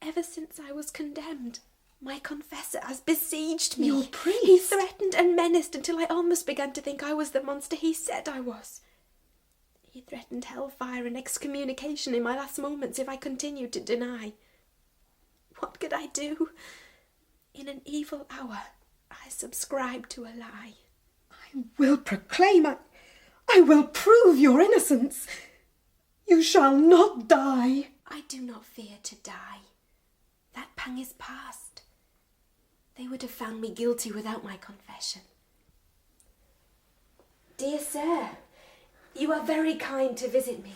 Speaker 19: Ever since I was condemned, my confessor has besieged me.
Speaker 10: Your priest?
Speaker 19: He threatened and menaced until I almost began to think I was the monster he said I was. He threatened hellfire and excommunication in my last moments if I continued to deny. What could I do? In an evil hour, I subscribed to a lie.
Speaker 10: I will proclaim, I will prove your innocence. You shall not die.
Speaker 19: I do not fear to die. That pang is past. They would have found me guilty without my confession. Dear sir, you are very kind to visit me.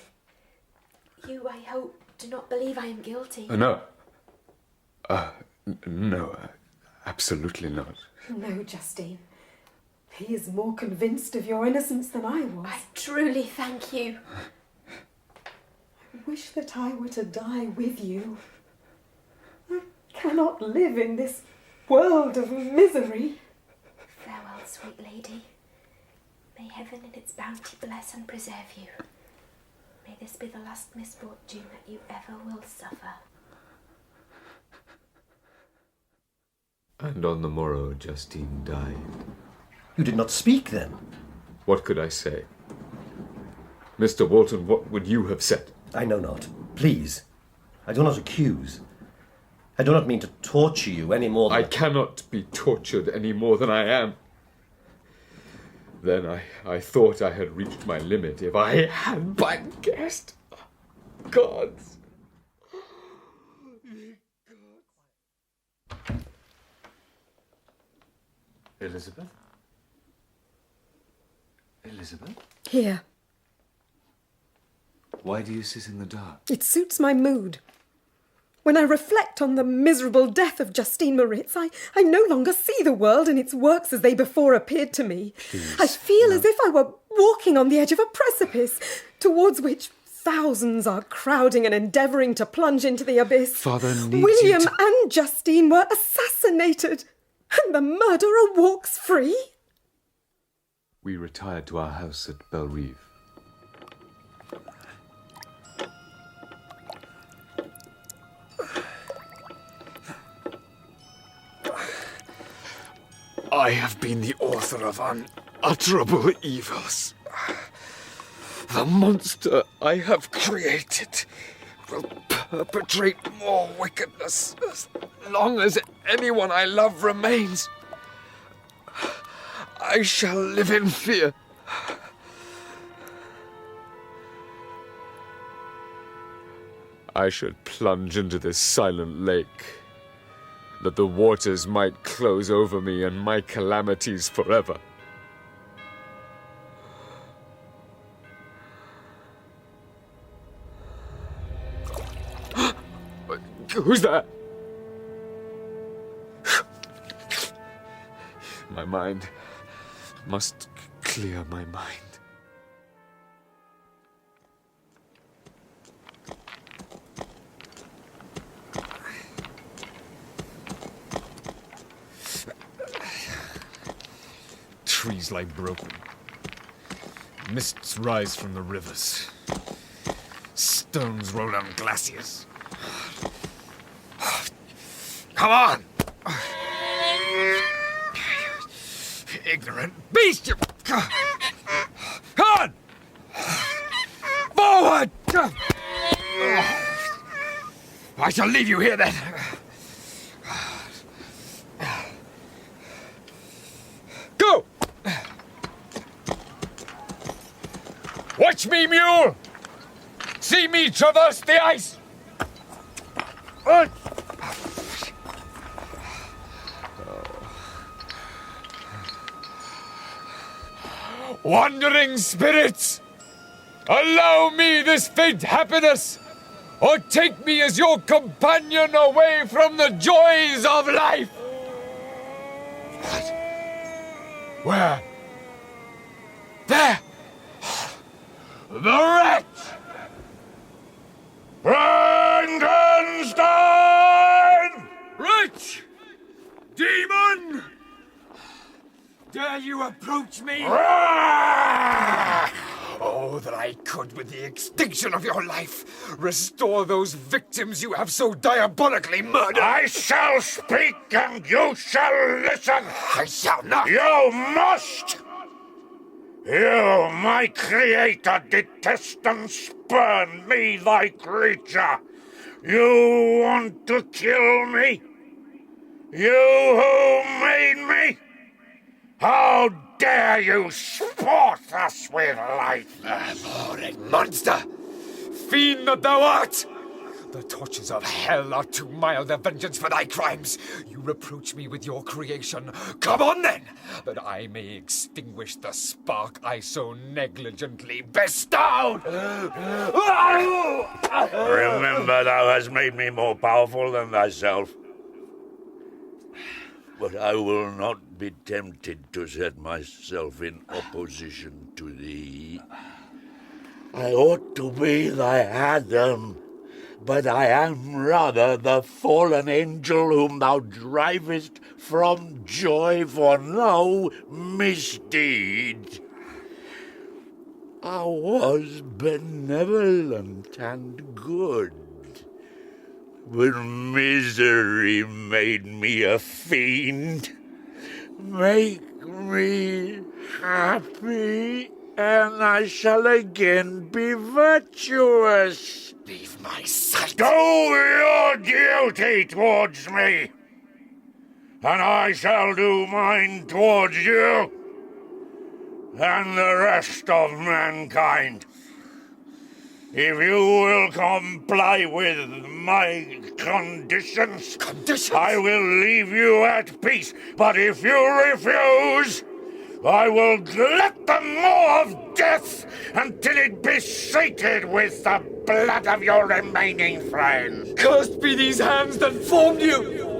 Speaker 19: You, I hope, do not believe I am guilty.
Speaker 13: No. No, absolutely not.
Speaker 10: No, Justine. He is more convinced of your innocence than I was.
Speaker 19: I truly thank you.
Speaker 10: I wish that I were to die with you. I cannot live in this world of misery.
Speaker 19: Farewell, sweet lady. May heaven in its bounty bless and preserve you. May this be the last misfortune that you ever will suffer.
Speaker 13: And on the morrow, Justine died.
Speaker 2: You did not speak then?
Speaker 13: What could I say? Mr. Walton, what would you have said?
Speaker 2: I know not. Please. I do not accuse. I do not mean to torture you any more than...
Speaker 13: I cannot be tortured any more than I am. Then I thought I had reached my limit if I had but guessed. Gods. Elizabeth? Elizabeth?
Speaker 17: Here.
Speaker 13: Why do you sit in the dark?
Speaker 17: It suits my mood. When I reflect on the miserable death of Justine Moritz, I no longer see the world and its works as they before appeared to me.
Speaker 13: Please,
Speaker 17: I feel as if I were walking on the edge of a precipice, towards which thousands are crowding and endeavouring to plunge into the abyss.
Speaker 13: Father needs
Speaker 17: William
Speaker 13: you to...
Speaker 17: and Justine were assassinated, and the murderer walks free.
Speaker 13: We retired to our house at Bellerive. I have been the author of unutterable evils. The monster I have created will perpetrate more wickedness as long as anyone I love remains. I shall live in fear. I should plunge into this silent lake, that the waters might close over me and my calamities forever. Who's there? My mind must clear my mind.
Speaker 1: Trees lie broken. Mists rise from the rivers. Stones roll down glaciers. Come on! Ignorant beast! Come on! Forward! I shall leave you here then. Go! Watch me, mule! See me traverse the ice! Wandering spirits, allow me this faint happiness, or take me as your companion away from the joys of life. What? Where? There! The wretch! Frankenstein! Wretch! Demon! Dare you approach me? Oh, that I could, with the extinction of your life, restore those victims you have so diabolically murdered.
Speaker 22: I shall speak and you shall listen.
Speaker 1: I shall not.
Speaker 22: You must. You, my creator, detest and spurn me, thy creature. You want to kill me? You who made me? How dare you sport us with life?
Speaker 1: Abhorred monster! Fiend that thou art! The tortures of hell are too mild a vengeance for thy crimes. You reproach me with your creation. Come on then, that I may extinguish the spark I so negligently bestowed!
Speaker 22: Remember, thou hast made me more powerful than thyself. But I will not be tempted to set myself in opposition to thee. I ought to be thy Adam, but I am rather the fallen angel whom thou drivest from joy for no misdeed. I was benevolent and good, but misery made me a fiend. Make me happy. and I shall again be virtuous.
Speaker 1: Leave my sight.
Speaker 22: Do your duty towards me, and I shall do mine towards you and the rest of mankind. If you will comply with my conditions, I will leave you at peace. But if you refuse, I will glut the maw of death until it be sated with the blood of your remaining friends.
Speaker 1: Cursed be these hands that formed you!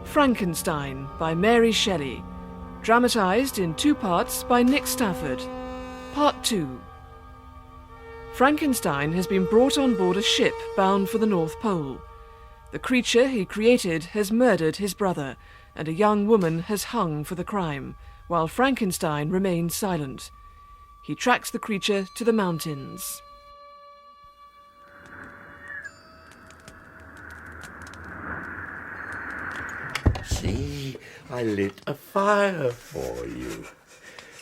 Speaker 8: Frankenstein by Mary Shelley, dramatised in 2 parts by Nick Stafford. Part 2. Frankenstein has been brought on board a ship bound for the North Pole. The creature he created has murdered his brother, and a young woman has hung for the crime, while Frankenstein remains silent. He tracks the creature to the mountains.
Speaker 22: See, I lit a fire for you.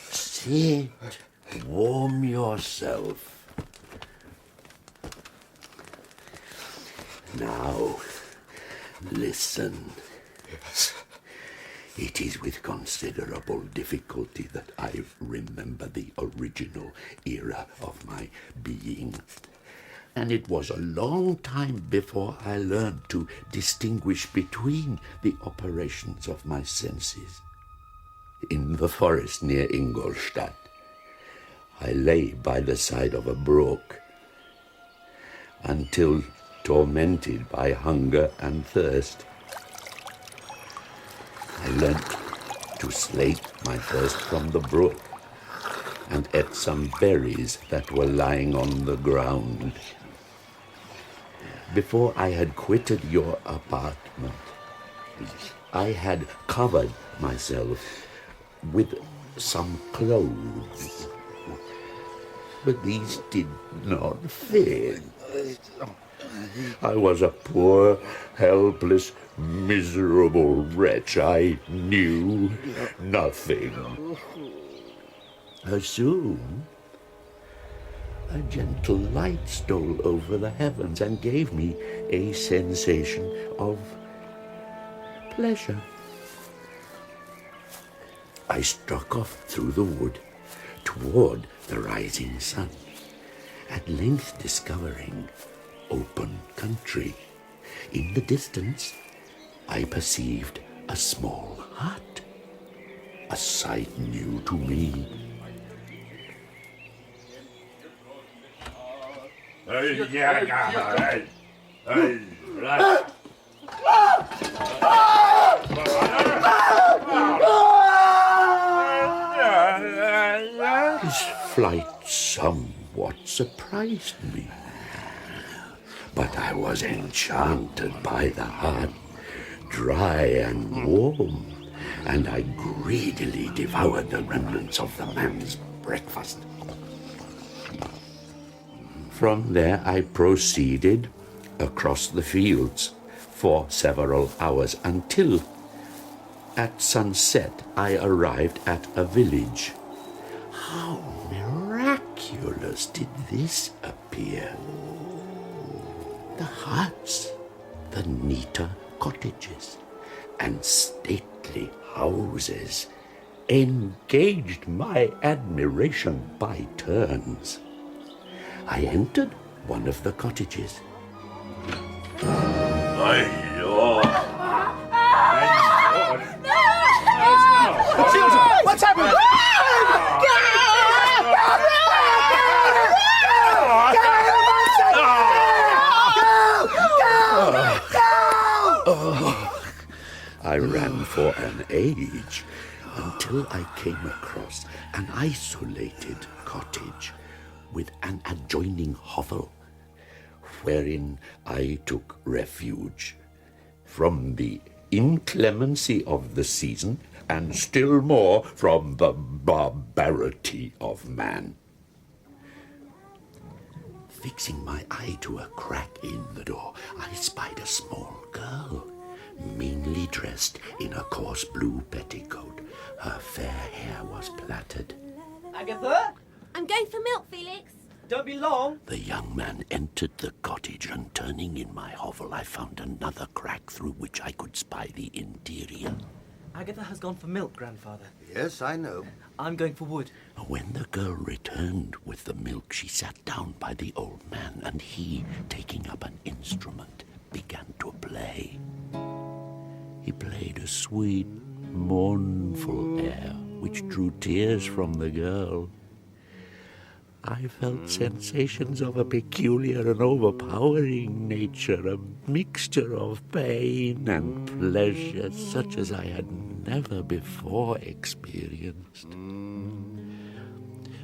Speaker 22: Sit, warm yourself. Now, listen.
Speaker 1: Yes.
Speaker 22: It is with considerable difficulty that I remember the original era of my being. And it was a long time before I learned to distinguish between the operations of my senses. In the forest near Ingolstadt, I lay by the side of a brook until, tormented by hunger and thirst, I learnt to slake my thirst from the brook and ate some berries that were lying on the ground. Before I had quitted your apartment, I had covered myself with some clothes, but these did not fit. I was a poor, helpless, miserable wretch. I knew nothing. Soon, a gentle light stole over the heavens and gave me a sensation of pleasure. I struck off through the wood toward the rising sun, at length discovering open country. In the distance, I perceived a small hut, a sight new to me. His flight somewhat surprised me, but I was enchanted by the hut, dry and warm, and I greedily devoured the remnants of the man's breakfast. From there I proceeded across the fields for several hours until at sunset I arrived at a village. How miraculous did this appear! The huts, the neater cottages, and stately houses engaged my admiration by turns. I entered one of the cottages.
Speaker 20: My lord!
Speaker 11: Children, what's happening?
Speaker 22: I ran for an age until I came across an isolated cottage with an adjoining hovel, wherein I took refuge. From the inclemency of the season, and still more from the barbarity of man. Fixing my eye to a crack in the door, I spied a small girl, meanly dressed in a coarse blue petticoat. Her fair hair was plaited.
Speaker 20: Agatha?
Speaker 19: I'm going for milk, Felix.
Speaker 20: Don't be long.
Speaker 22: The young man entered the cottage, and turning in my hovel, I found another crack through which I could spy the interior.
Speaker 20: Agatha has gone for milk, Grandfather.
Speaker 5: Yes, I know.
Speaker 20: I'm going for wood.
Speaker 22: When the girl returned with the milk, she sat down by the old man, and he, taking up an instrument, began to play. He played a sweet, mournful air, which drew tears from the girl. I felt sensations of a peculiar and overpowering nature, a mixture of pain and pleasure such as I had never before experienced.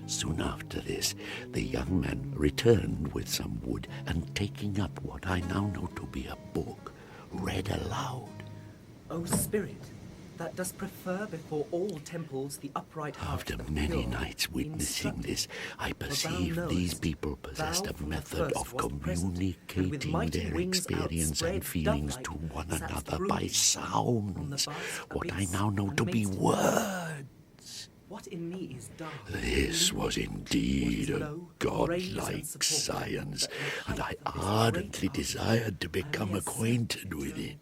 Speaker 22: Soon after this, the young man returned with some wood, and taking up what I now know to be a book, read aloud.
Speaker 20: O spirit, that dost prefer before all temples the upright heart.
Speaker 22: After many nights witnessing this, I perceived these people possessed a method of communicating their experience and feelings to one another by sounds, what I now know to be words.
Speaker 20: What in me is dark?
Speaker 22: This was indeed a godlike science, and I ardently desired to become acquainted with it.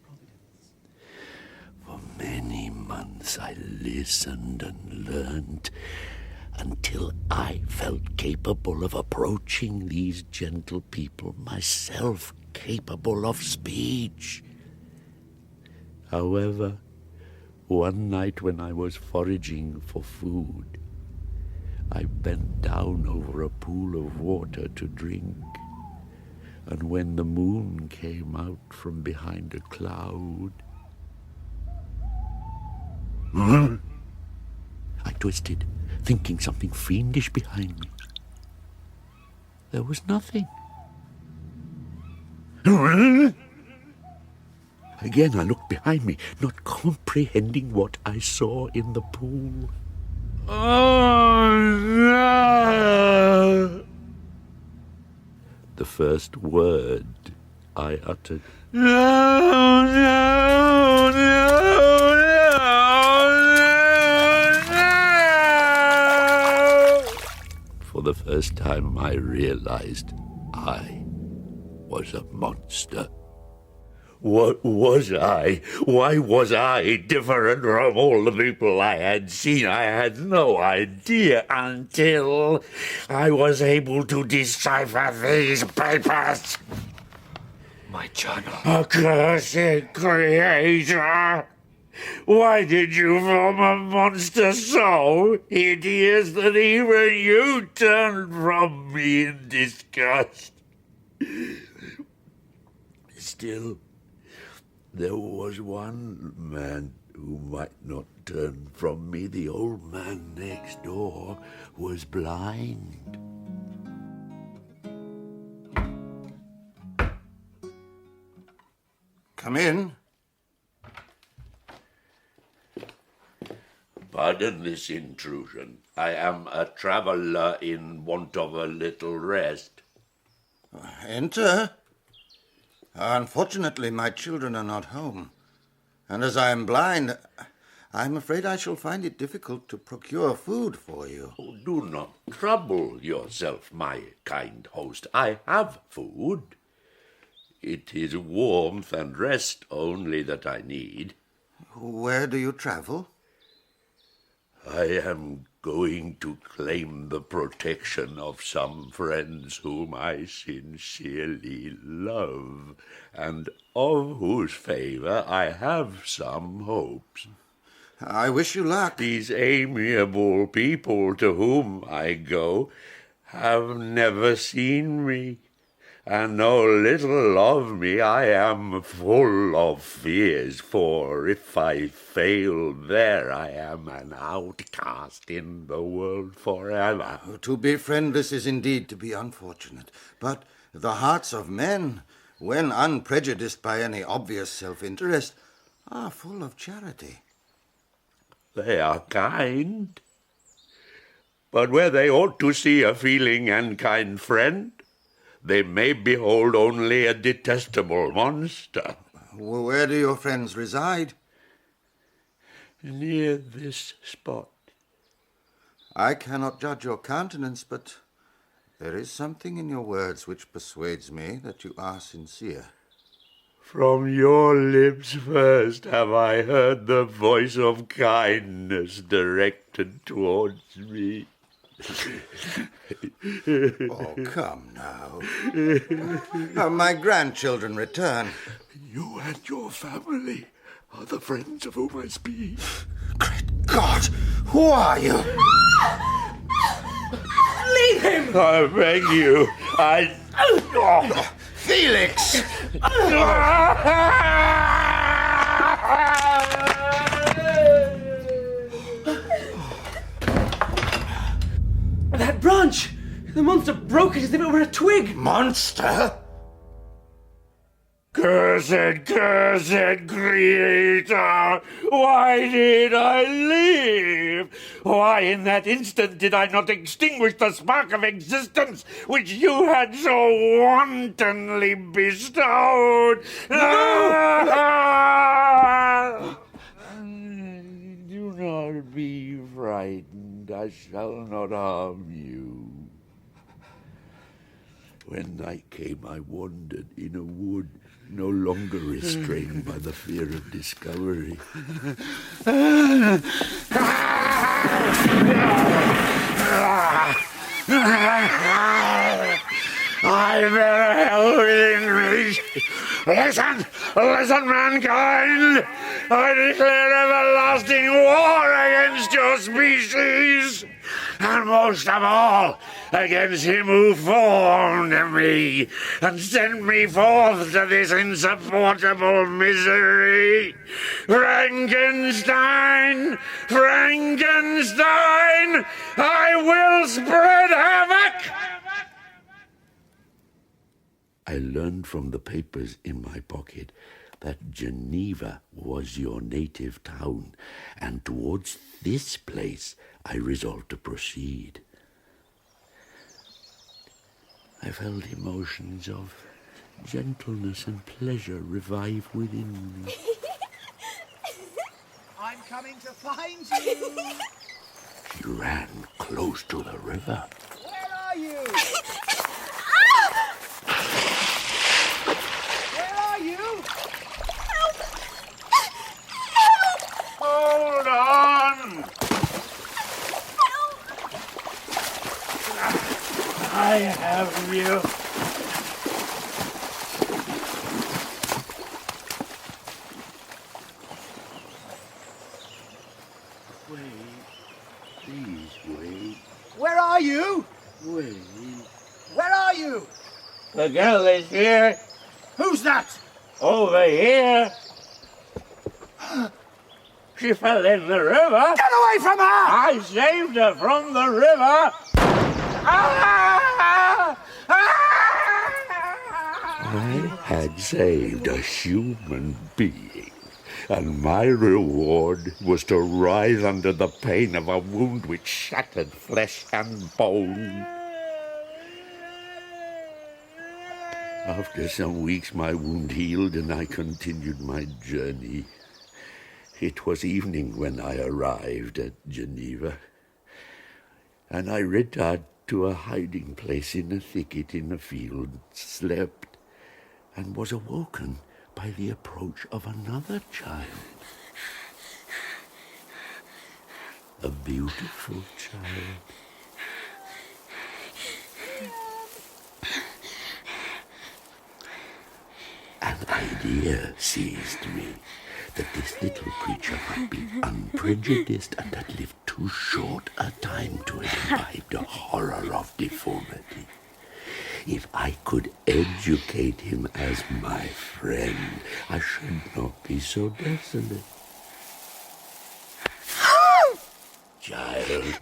Speaker 22: For many months I listened and learned until I felt capable of approaching these gentle people, myself capable of speech. However, one night when I was foraging for food, I bent down over a pool of water to drink, and when the moon came out from behind a cloud, I twisted, thinking something fiendish behind me. There was nothing. Again I looked behind me, not comprehending what I saw in the pool. Oh, no! The first word I uttered. No, no, no, no, no! For the first time I realized I was a monster. What was I? Why was I different from all the people I had seen? I had no idea until I was able to decipher these papers.
Speaker 1: My journal.
Speaker 22: Accursed creator! Why did you form a monster so hideous that even you turned from me in disgust? Still, there was one man who might not turn from me. The old man next door was blind.
Speaker 5: Come in.
Speaker 22: Pardon this intrusion. I am a traveller in want of a little rest.
Speaker 5: Enter. Unfortunately, my children are not home, and as I am blind, I'm afraid I shall find it difficult to procure food for you.
Speaker 22: Oh, do not trouble yourself, my kind host. I have food. It is warmth and rest only that I need.
Speaker 5: Where do you travel?
Speaker 22: I am going to claim the protection of some friends whom I sincerely love, and of whose favour I have some hopes.
Speaker 5: I wish you luck.
Speaker 22: These amiable people to whom I go have never seen me, and know little of me. I am full of fears, for if I fail there, I am an outcast in the world forever.
Speaker 5: To be friendless is indeed to be unfortunate, but the hearts of men, when unprejudiced by any obvious self-interest, are full of charity.
Speaker 22: They are kind. But where they ought to see a feeling and kind friend, they may behold only a detestable monster.
Speaker 14: Well, where do your friends reside?
Speaker 22: Near this spot.
Speaker 14: I cannot judge your countenance, but there is something in your words which persuades me that you are sincere.
Speaker 22: From your lips first have I heard the voice of kindness directed towards me.
Speaker 14: Oh, come now. Have my grandchildren return?
Speaker 22: You and your family are the friends of whom I speak.
Speaker 14: Great God! Who are you?
Speaker 11: Leave him!
Speaker 22: I beg you.
Speaker 14: Felix!
Speaker 11: That branch! The monster broke it as if it were a twig!
Speaker 14: Monster?
Speaker 22: Cursed creator! Why did I live? Why in that instant did I not extinguish the spark of existence which you had so wantonly bestowed? No! Do not be frightened. I shall not harm you. When night came, I wandered in a wood, no longer restrained by the fear of discovery. I bear hell within reach. Listen, mankind! I declare everlasting war against your species, and most of all, against him who formed me and sent me forth to this insupportable misery. Frankenstein! I will spread havoc! I learned from the papers in my pocket that Geneva was your native town, and towards this place I resolved to proceed. I felt emotions of gentleness and pleasure revive within me.
Speaker 16: I'm coming to find you!
Speaker 22: She ran close to the river.
Speaker 16: Where are you? Where are you?
Speaker 22: Help! Hold on! I have you. Wait. Please wait.
Speaker 16: Where are you?
Speaker 22: Wait.
Speaker 16: Where are you?
Speaker 22: The girl is here.
Speaker 16: Who's that?
Speaker 22: Over here. She fell in the river.
Speaker 16: Get away from her!
Speaker 22: I saved her from the river. I had saved a human being, and my reward was to writhe under the pain of a wound which shattered flesh and bone. After some weeks, my wound healed, and I continued my journey. It was evening when I arrived at Geneva, and I retired to a hiding place in a thicket in a field, slept, and was awoken by the approach of another child. A beautiful child. An idea seized me that this little creature might be unprejudiced and had lived too short a time to imbibe the horror of deformity. If I could educate him as my friend, I should not be so desolate. Child,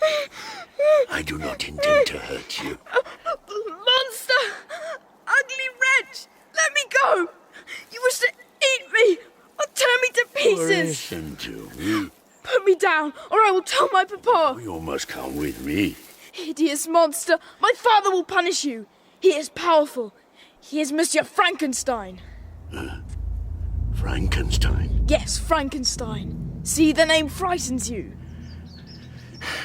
Speaker 22: I do not intend to hurt you.
Speaker 17: Monster! Ugly wretch! Let me go! You wish to eat me or tear me to pieces!
Speaker 22: Listen to me.
Speaker 17: But
Speaker 6: put me down, or I will tell my papa.
Speaker 22: You must come with me.
Speaker 6: Hideous monster, my father will punish you. He is powerful. He is Monsieur Frankenstein.
Speaker 22: Frankenstein?
Speaker 6: Yes, Frankenstein. See, the name frightens you.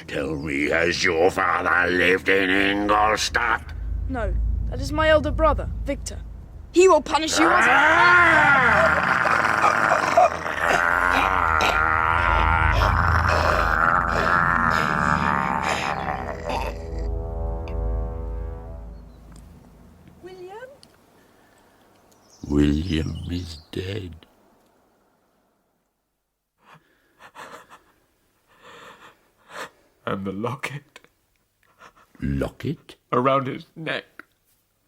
Speaker 22: Tell me, has your father lived in Ingolstadt?
Speaker 6: No, that is my elder brother, Victor. He will punish you as
Speaker 22: William is dead.
Speaker 13: And the locket.
Speaker 22: Locket?
Speaker 13: Around his neck.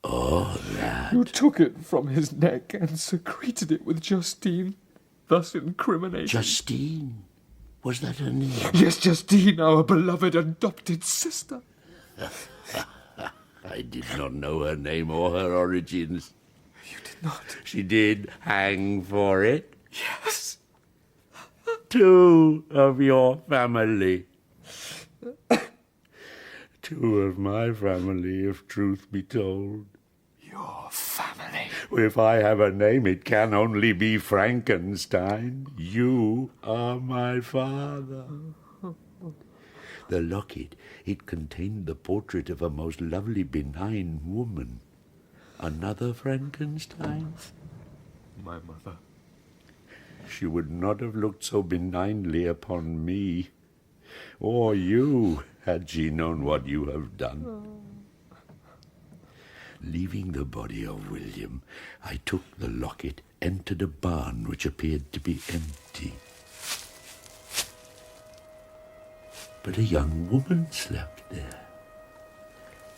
Speaker 22: Oh, that.
Speaker 13: You took it from his neck and secreted it with Justine, thus incriminating.
Speaker 22: Justine? Was that her name?
Speaker 13: Yes, Justine, our beloved adopted sister.
Speaker 22: I did not know her name or her origins.
Speaker 13: You did not?
Speaker 22: She did hang for it?
Speaker 13: Yes.
Speaker 22: 2 of your family. 2 of my family, if truth be told.
Speaker 13: Your family?
Speaker 22: If I have a name, it can only be Frankenstein. You are my father. The locket, it contained the portrait of a most lovely, benign woman. Another Frankenstein?
Speaker 13: My mother.
Speaker 22: She would not have looked so benignly upon me, or you, had she known what you have done. Leaving the body of William, I took the locket, entered a barn which appeared to be empty. But a young woman slept there,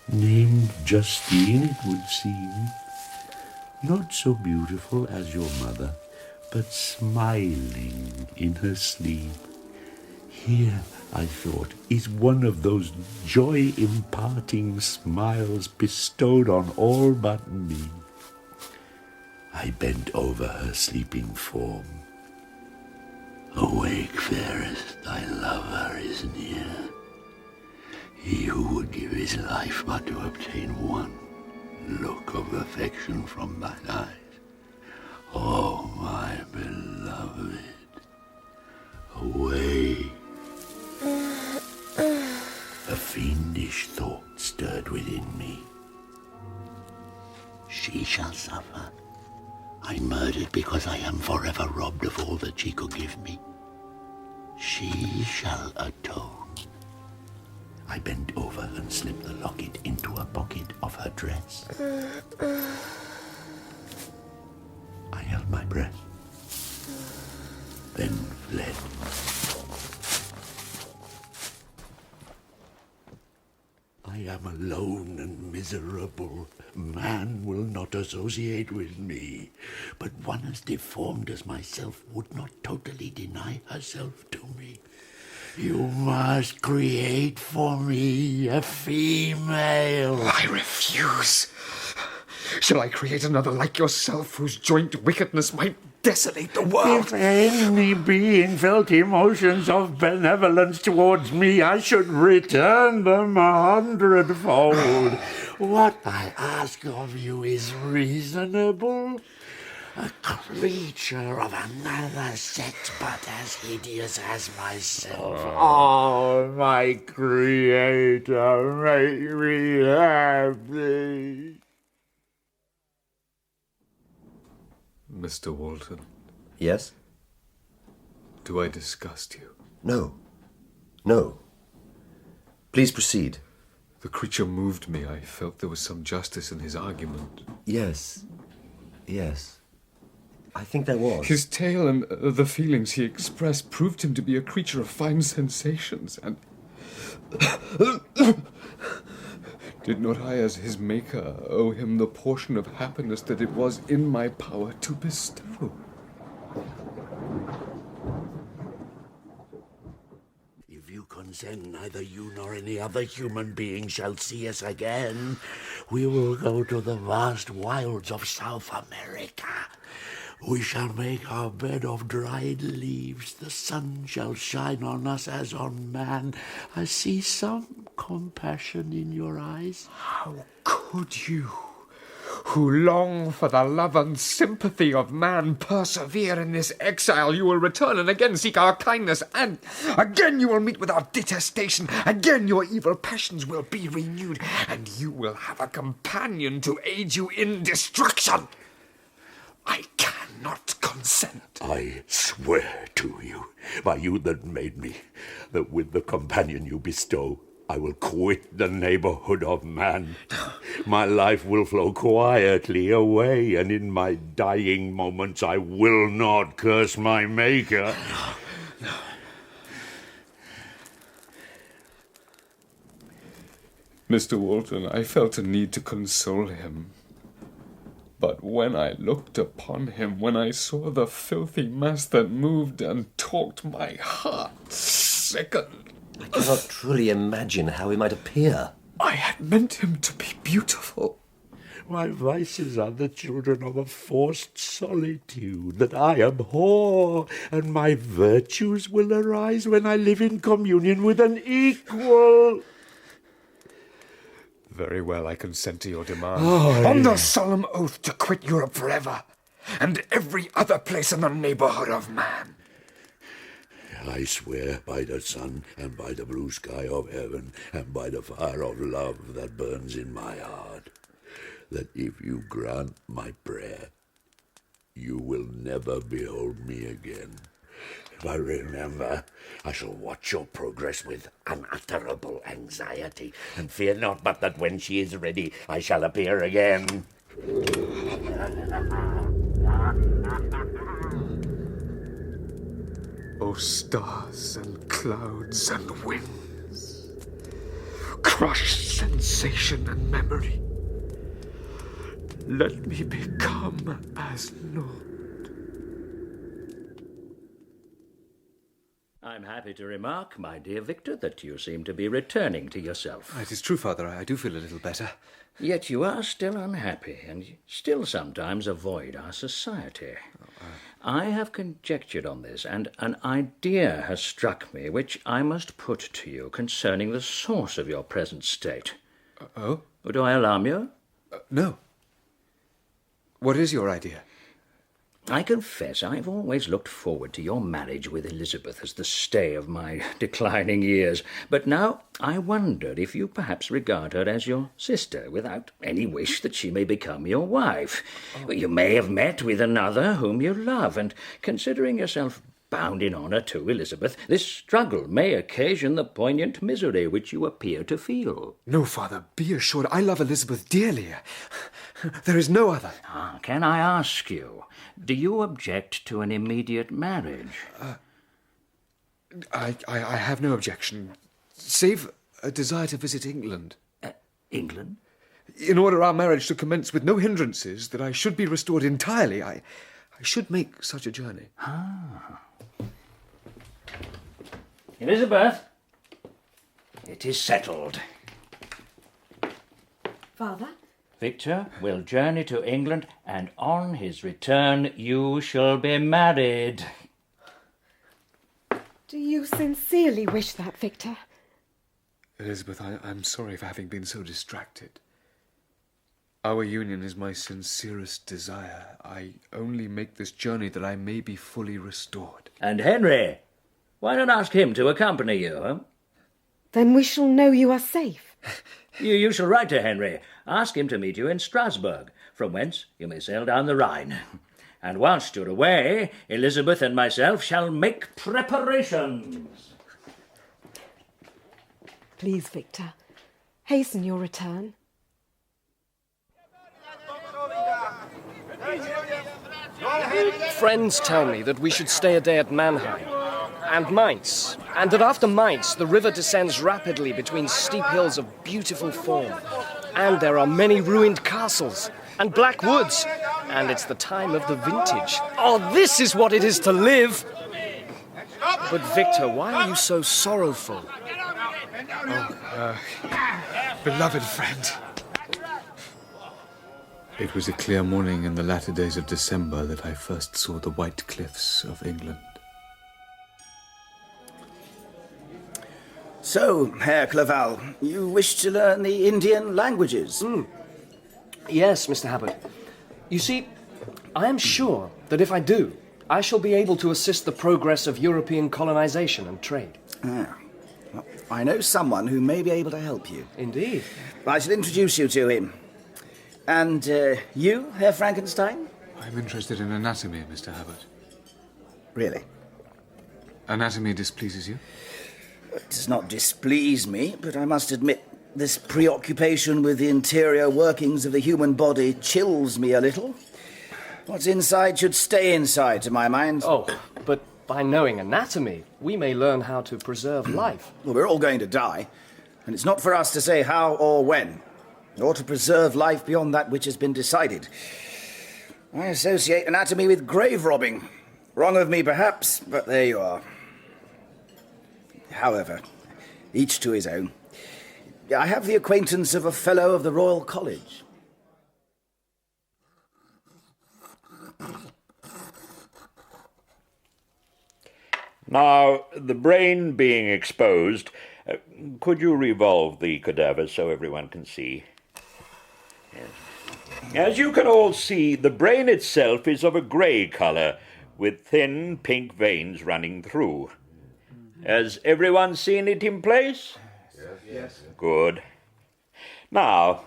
Speaker 22: named Justine, it would seem. Not so beautiful as your mother, but smiling in her sleep. Here, I thought, is one of those joy-imparting smiles bestowed on all but me. I bent over her sleeping form. Awake, fairest, thy lover is near. He who would give his life but to obtain one look of affection from thine eyes. Oh, my beloved, awake. A fiendish thought stirred within me. She shall suffer. I murdered because I am forever robbed of all that she could give me. She shall atone. I bent over and slipped the locket into a pocket of her dress. I held my breath, then fled. I am alone and miserable. Man will not associate with me, but one as deformed as myself would not totally deny herself to me. You must create for me a female.
Speaker 1: I refuse. Shall I create another like yourself, whose joint wickedness might desolate the world?
Speaker 22: If any being felt emotions of benevolence towards me, I should return them 100-fold. What I ask of you is reasonable. A creature of another sex, but as hideous as myself. Oh, my Creator, make me happy.
Speaker 13: Mr. Walton.
Speaker 2: Yes?
Speaker 13: Do I disgust you?
Speaker 2: No. No. Please proceed.
Speaker 13: The creature moved me. I felt there was some justice in his argument.
Speaker 2: Yes. Yes. I think there was.
Speaker 13: His tale and the feelings he expressed proved him to be a creature of fine sensations, and did not I, as his maker, owe him the portion of happiness that it was in my power to bestow?
Speaker 22: If you consent, neither you nor any other human being shall see us again. We will go to the vast wilds of South America, We shall make our bed of dried leaves. The sun shall shine on us as on man. I see some compassion in your eyes.
Speaker 1: How could you, who long for the love and sympathy of man, persevere in this exile? You will return and again seek our kindness, and again you will meet with our detestation. Again your evil passions will be renewed, and you will have a companion to aid you in destruction. I cannot consent.
Speaker 22: I swear to you, by you that made me, that with the companion you bestow, I will quit the neighborhood of man. My life will flow quietly away, and in my dying moments I will not curse my Maker.
Speaker 1: No. Mr. Walton, I felt a need to console him. But when I looked upon him, when I saw the filthy mass that moved and talked, my heart sickened.
Speaker 2: I cannot truly imagine how he might appear.
Speaker 1: I had meant him to be beautiful.
Speaker 22: My vices are the children of a forced solitude that I abhor, and my virtues will arise when I live in communion with an equal.
Speaker 1: Very well, I consent to your demand. On the solemn oath to quit Europe forever, and every other place in the neighborhood of man.
Speaker 22: I swear by the sun and by the blue sky of heaven and by the fire of love that burns in my heart, that if you grant my prayer, you will never behold me again. But remember, I shall watch your progress with unutterable anxiety, and fear not but that when she is ready, I shall appear again.
Speaker 1: O stars and clouds and winds, crush sensation and memory. Let me become as naught.
Speaker 3: I'm happy to remark, my dear Victor, that you seem to be returning to yourself.
Speaker 13: It is true, Father. I do feel a little better.
Speaker 3: Yet you are still unhappy, and you still sometimes avoid our society. I have conjectured on this, and an idea has struck me which I must put to you concerning the source of your present state.
Speaker 13: Oh?
Speaker 3: Do I alarm you?
Speaker 13: No. What is your idea?
Speaker 3: I confess I've always looked forward to your marriage with Elizabeth as the stay of my declining years, but now I wondered if you perhaps regard her as your sister, without any wish that she may become your wife. You may have met with another whom you love, and considering yourself bound in honour to Elizabeth, this struggle may occasion the poignant misery which you appear to feel.
Speaker 1: No, Father, be assured I love Elizabeth dearly. There is no other.
Speaker 3: Can I ask you, do you object to an immediate marriage?
Speaker 1: I have no objection, save a desire to visit England.
Speaker 3: England?
Speaker 1: In order our marriage to commence with no hindrances, that I should be restored entirely, I should make such a journey.
Speaker 3: Elizabeth, it is settled.
Speaker 10: Father?
Speaker 3: Victor will journey to England, and on his return you shall be married.
Speaker 10: Do you sincerely wish that, Victor?
Speaker 1: Elizabeth, I'm sorry for having been so distracted. Our union is my sincerest desire. I only make this journey that I may be fully restored.
Speaker 3: And Henry, why not ask him to accompany you, huh?
Speaker 10: Then we shall know you are safe.
Speaker 3: You shall write to Henry. Ask him to meet you in Strasbourg, from whence you may sail down the Rhine. And whilst you're away, Elizabeth and myself shall make preparations.
Speaker 10: Please, Victor, hasten your return.
Speaker 11: Friends tell me that we should stay a day at Mannheim and Mainz, and that after Mainz the river descends rapidly between steep hills of beautiful form, and there are many ruined castles and black woods, and it's the time of the vintage. Oh, this is what it is to live! But Victor, why are you so sorrowful?
Speaker 1: Beloved friend,
Speaker 13: It was a clear morning in the latter days of December that I first saw the white cliffs of England.
Speaker 16: So, Herr Clerval, you wish to learn the Indian languages?
Speaker 11: Yes, Mr. Habit. You see, I am sure that if I do, I shall be able to assist the progress of European colonization and trade.
Speaker 16: Ah. Well, I know someone who may be able to help you.
Speaker 11: Indeed.
Speaker 16: I shall introduce you to him. And you, Herr Frankenstein?
Speaker 13: I'm interested in anatomy, Mr. Habit.
Speaker 16: Really?
Speaker 13: Anatomy displeases you?
Speaker 16: It does not displease me, but I must admit this preoccupation with the interior workings of the human body chills me a little. What's inside should stay inside, to my mind.
Speaker 11: Oh, but by knowing anatomy, we may learn how to preserve life.
Speaker 16: Well, we're all going to die, and it's not for us to say how or when, or to preserve life beyond that which has been decided. I associate anatomy with grave robbing. Wrong of me, perhaps, but there you are. However, each to his own. I have the acquaintance of a fellow of the Royal College.
Speaker 22: Now, the brain being exposed, could you revolve the cadaver so everyone can see? Yes. As you can all see, the brain itself is of a grey colour, with thin pink veins running through. Has everyone seen it in place?
Speaker 14: Yes.
Speaker 22: Good. Now,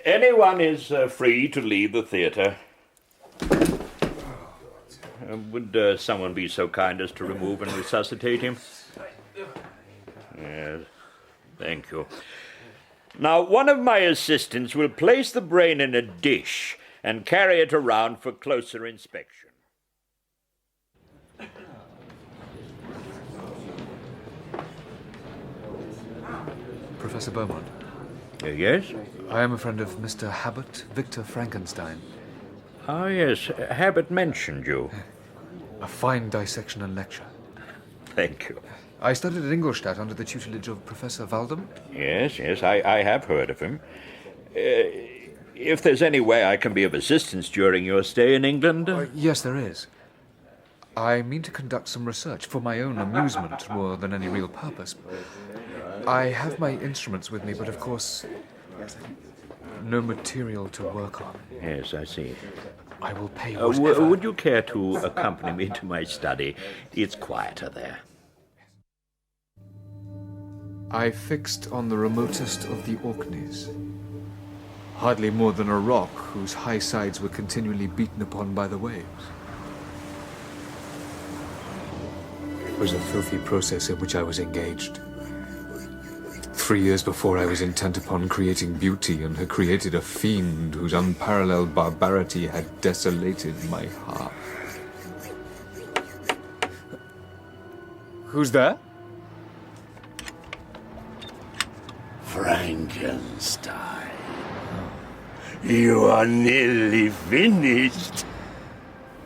Speaker 22: anyone is free to leave the theatre. Would someone be so kind as to remove and resuscitate him? Yes, thank you. Now, one of my assistants will place the brain in a dish and carry it around for closer inspection.
Speaker 13: Professor Beaumont.
Speaker 22: Yes?
Speaker 13: I am a friend of Mr. Habit, Victor Frankenstein.
Speaker 22: Ah, yes. Habit mentioned you.
Speaker 13: A fine dissection and lecture.
Speaker 22: Thank you.
Speaker 13: I studied at Ingolstadt under the tutelage of Professor Waldem.
Speaker 22: Yes, I have heard of him. If there's any way I can be of assistance during your stay in England...
Speaker 13: Yes, there is. I mean to conduct some research for my own amusement more than any real purpose. I have my instruments with me, but of course, no material to work on.
Speaker 22: Yes, I see.
Speaker 13: I will pay whatever...
Speaker 22: Would you care to accompany me to my study? It's quieter there.
Speaker 13: I fixed on the remotest of the Orkneys. Hardly more than a rock whose high sides were continually beaten upon by the waves. It was a filthy process in which I was engaged. 3 years before, I was intent upon creating beauty and had created a fiend whose unparalleled barbarity had desolated my heart. Who's there?
Speaker 22: Frankenstein. You are nearly finished.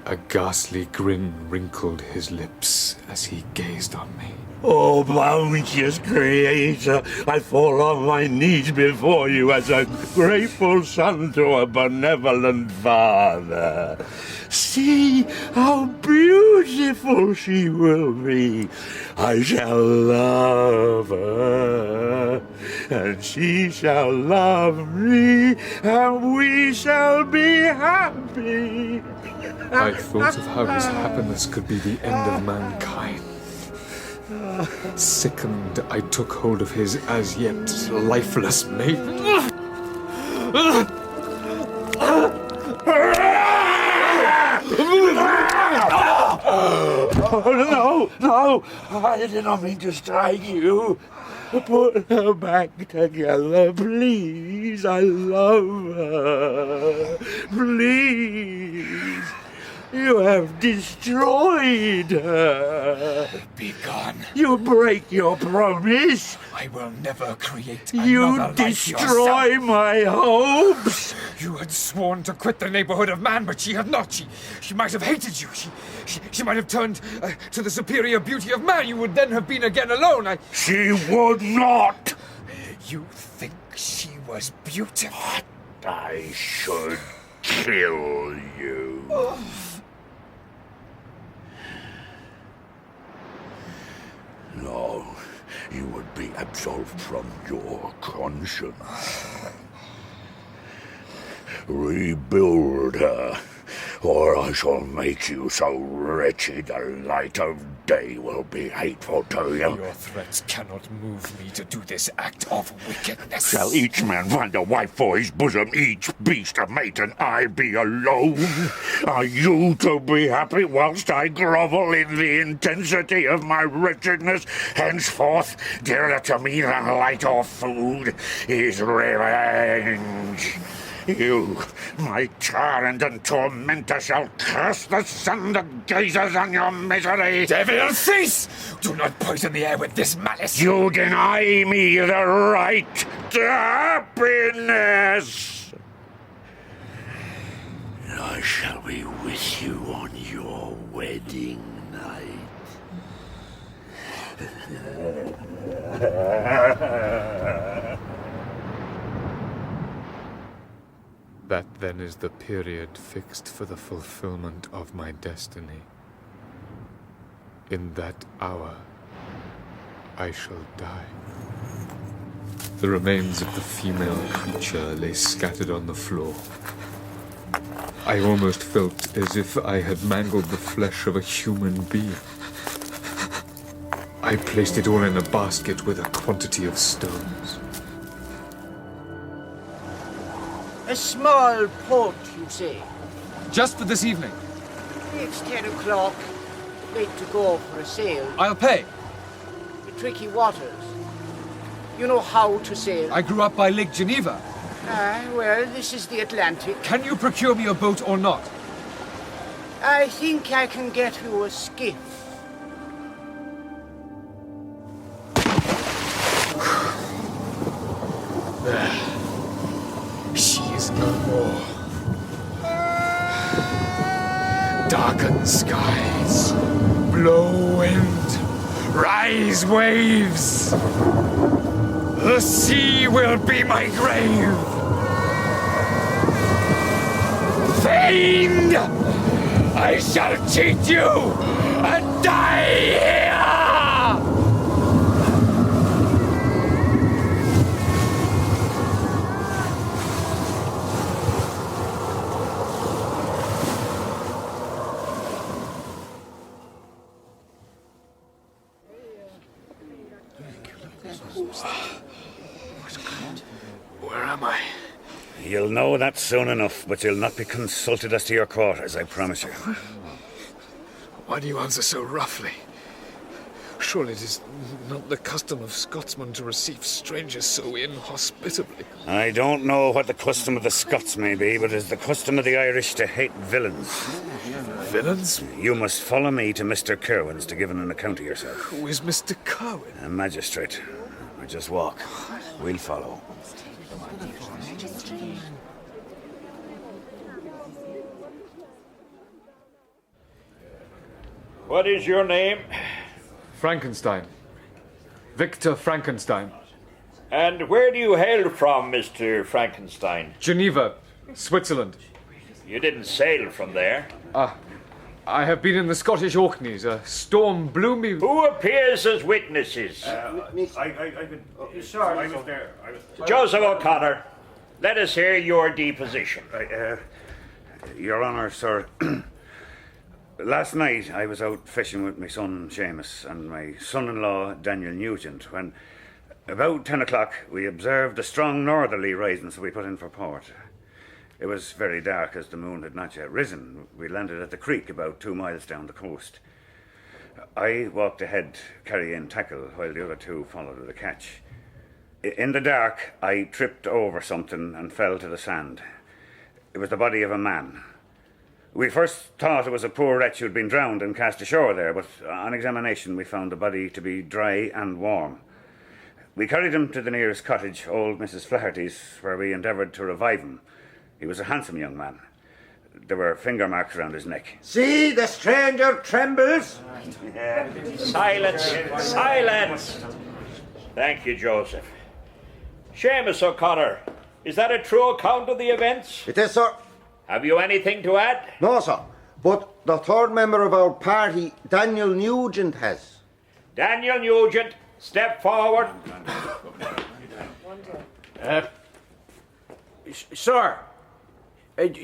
Speaker 13: A ghastly grin wrinkled his lips as he gazed on me.
Speaker 22: Oh, bounteous Creator, I fall on my knees before you as a grateful son to a benevolent father. See how beautiful she will be. I shall love her, and she shall love me, and we shall be happy.
Speaker 13: I thought of how his happiness could be the end of mankind. Sickened, I took hold of his as yet lifeless mate.
Speaker 22: Oh, no! I did not mean to strike you. Put her back together, please. I love her. Please. You have destroyed her.
Speaker 1: Begone.
Speaker 22: You break your promise.
Speaker 1: I will never create
Speaker 22: You
Speaker 1: another
Speaker 22: destroy
Speaker 1: like yourself.
Speaker 22: my hopes.
Speaker 1: You had sworn to quit the neighborhood of man, but she had not. She might have hated you. She might have turned to the superior beauty of man. You would then have been again alone.
Speaker 22: She would not.
Speaker 1: You think she was beautiful?
Speaker 22: I should kill you. No, you would be absolved from your conscience. Rebuild her, or I shall make you so wretched the light of day will be hateful to you.
Speaker 1: Your threats cannot move me to do this act of wickedness.
Speaker 22: Shall each man find a wife for his bosom, each beast a mate, and I be alone? Are you to be happy whilst I grovel in the intensity of my wretchedness? Henceforth, dearer to me than light or food is revenge. You, my tyrant and tormentor, shall curse the sun that gazes on your misery.
Speaker 1: Devil, cease! Do not poison the air with this malice.
Speaker 22: You deny me the right to happiness. I shall be with you on your wedding night.
Speaker 13: That then is the period fixed for the fulfillment of my destiny. In that hour, I shall die. The remains of the female creature lay scattered on the floor. I almost felt as if I had mangled the flesh of a human being. I placed it all in a basket with a quantity of stones.
Speaker 12: A small port, you say?
Speaker 1: Just for this evening.
Speaker 12: It's 10 o'clock. Late to go for a sail.
Speaker 1: I'll pay.
Speaker 12: The tricky waters. You know how to sail?
Speaker 1: I grew up by Lake Geneva.
Speaker 12: Ah, well, this is the Atlantic.
Speaker 1: Can you procure me a boat or not?
Speaker 12: I think I can get you a skiff.
Speaker 1: She is no more. Darken skies, blow wind, rise waves. The sea will be my grave. Fiend! I shall cheat you and die here! Where am I?
Speaker 22: You'll know that soon enough, but you'll not be consulted as to your quarters, I promise you.
Speaker 13: Why do you answer so roughly? Surely it is not the custom of Scotsmen to receive strangers so inhospitably.
Speaker 22: I don't know what the custom of the Scots may be, but it is the custom of the Irish to hate villains.
Speaker 13: Villains?
Speaker 22: You must follow me to Mr. Kerwin's to give an account of yourself.
Speaker 13: Who is Mr. Kerwin?
Speaker 22: A magistrate. Or just walk. We'll follow.
Speaker 15: What is your name?
Speaker 13: Frankenstein. Victor Frankenstein.
Speaker 15: And where do you hail from, Mr. Frankenstein?
Speaker 13: Geneva, Switzerland.
Speaker 15: You didn't sail from there.
Speaker 13: I have been in the Scottish Orkneys. A storm blew me...
Speaker 15: Who appears as witnesses? Joseph O'Connor, let us hear your deposition.
Speaker 22: Your Honour, sir, last night I was out fishing with my son Seamus and my son-in-law Daniel Nugent when, about 10 o'clock, we observed a strong northerly rising, so we put in for port. It was very dark as the moon had not yet risen. We landed at the creek about 2 miles down the coast. I walked ahead, carrying tackle, while the other two followed with a catch. In the dark, I tripped over something and fell to the sand. It was the body of a man.
Speaker 4: We first thought it was a poor wretch who'd been drowned and cast ashore there, but on examination we found the body to be dry and warm. We carried him to the nearest cottage, old Mrs. Flaherty's, where we endeavoured to revive him. He was a handsome young man. There were finger marks around his neck.
Speaker 22: See, the stranger trembles.
Speaker 15: Silence! Silence! Thank you, Joseph. Seamus O'Connor, is that a true account of the events?
Speaker 14: It is, sir.
Speaker 15: Have you anything to add?
Speaker 14: No, sir. But the third member of our party, Daniel Nugent, has.
Speaker 15: Daniel Nugent, step forward.
Speaker 12: Sir,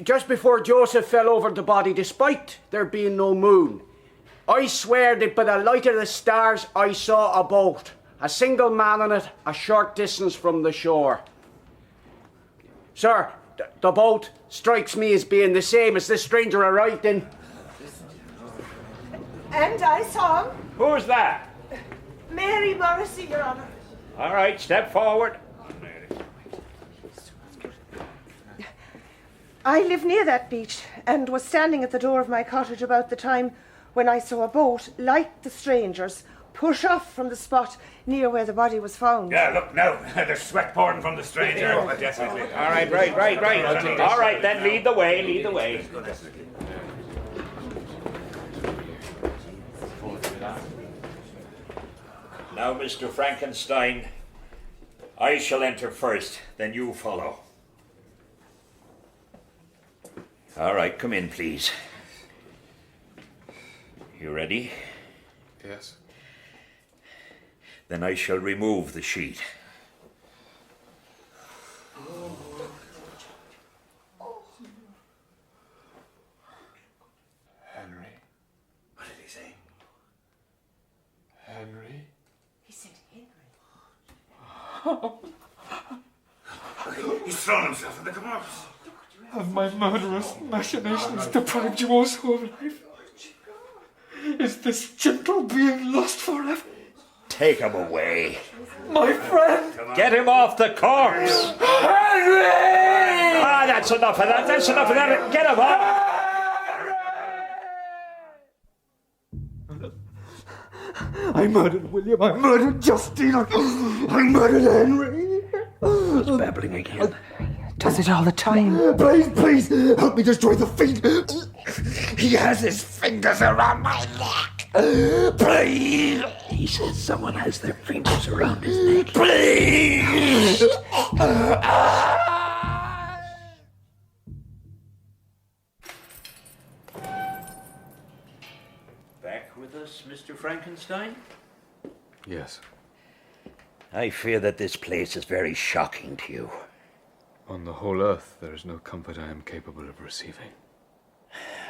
Speaker 12: just before Joseph fell over the body, despite there being no moon, I swear that by the light of the stars I saw a boat, a single man on it, a short distance from the shore. Sir, the boat strikes me as being the same as this stranger arrived in.
Speaker 17: And I saw him.
Speaker 15: Who's that?
Speaker 17: Mary Morrissey, Your Honour.
Speaker 15: All right, step forward.
Speaker 17: I live near that beach and was standing at the door of my cottage about the time when I saw a boat, like the stranger's, push off from the spot near where the body was found.
Speaker 4: Yeah, look now, there's sweat pouring from the stranger. Definitely.
Speaker 15: All right, right. All right, then lead the way. Now, Mr. Frankenstein, I shall enter first, then you follow. All right, come in, please. You ready?
Speaker 13: Yes.
Speaker 15: Then I shall remove the sheet.
Speaker 13: Henry.
Speaker 22: What did he say?
Speaker 13: Henry?
Speaker 17: He said Henry.
Speaker 4: He's thrown himself in the corpse.
Speaker 1: Have my murderous machinations deprived you also of life? Is this gentle being lost forever?
Speaker 15: Take him away.
Speaker 1: My friend!
Speaker 15: Get him off the corpse!
Speaker 1: Henry!
Speaker 15: Ah, that's enough of that. Get him off!
Speaker 1: I murdered William. I murdered Justina. I murdered Henry.
Speaker 15: He's babbling again.
Speaker 17: Does it all the time?
Speaker 1: Please, help me destroy the fiend.
Speaker 22: He has his fingers around my neck. Please.
Speaker 15: He says someone has their fingers around his neck.
Speaker 22: Please.
Speaker 15: Back with us, Mr. Frankenstein?
Speaker 13: Yes.
Speaker 15: I fear that this place is very shocking to you.
Speaker 13: On the whole earth, there is no comfort I am capable of receiving.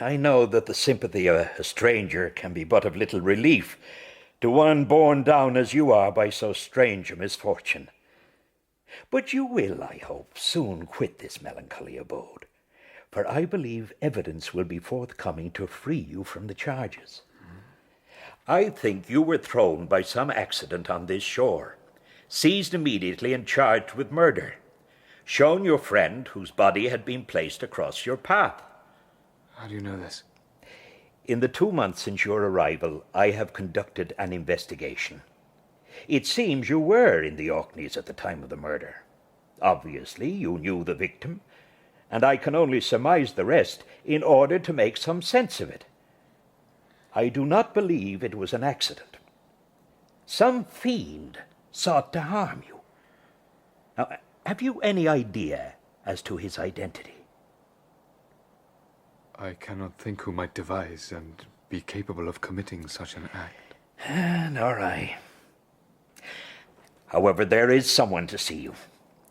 Speaker 15: I know that the sympathy of a stranger can be but of little relief to one borne down as you are by so strange a misfortune. But you will, I hope, soon quit this melancholy abode, for I believe evidence will be forthcoming to free you from the charges. I think you were thrown by some accident on this shore, seized immediately and charged with murder, shown your friend whose body had been placed across your path.
Speaker 13: How do you know this?
Speaker 15: In the 2 months since your arrival, I have conducted an investigation. It seems you were in the Orkneys at the time of the murder. Obviously, you knew the victim, and I can only surmise the rest in order to make some sense of it. I do not believe it was an accident. Some fiend sought to harm you. Now, have you any idea as to his identity?
Speaker 13: I cannot think who might devise and be capable of committing such an act.
Speaker 15: Nor I. However, there is someone to see you.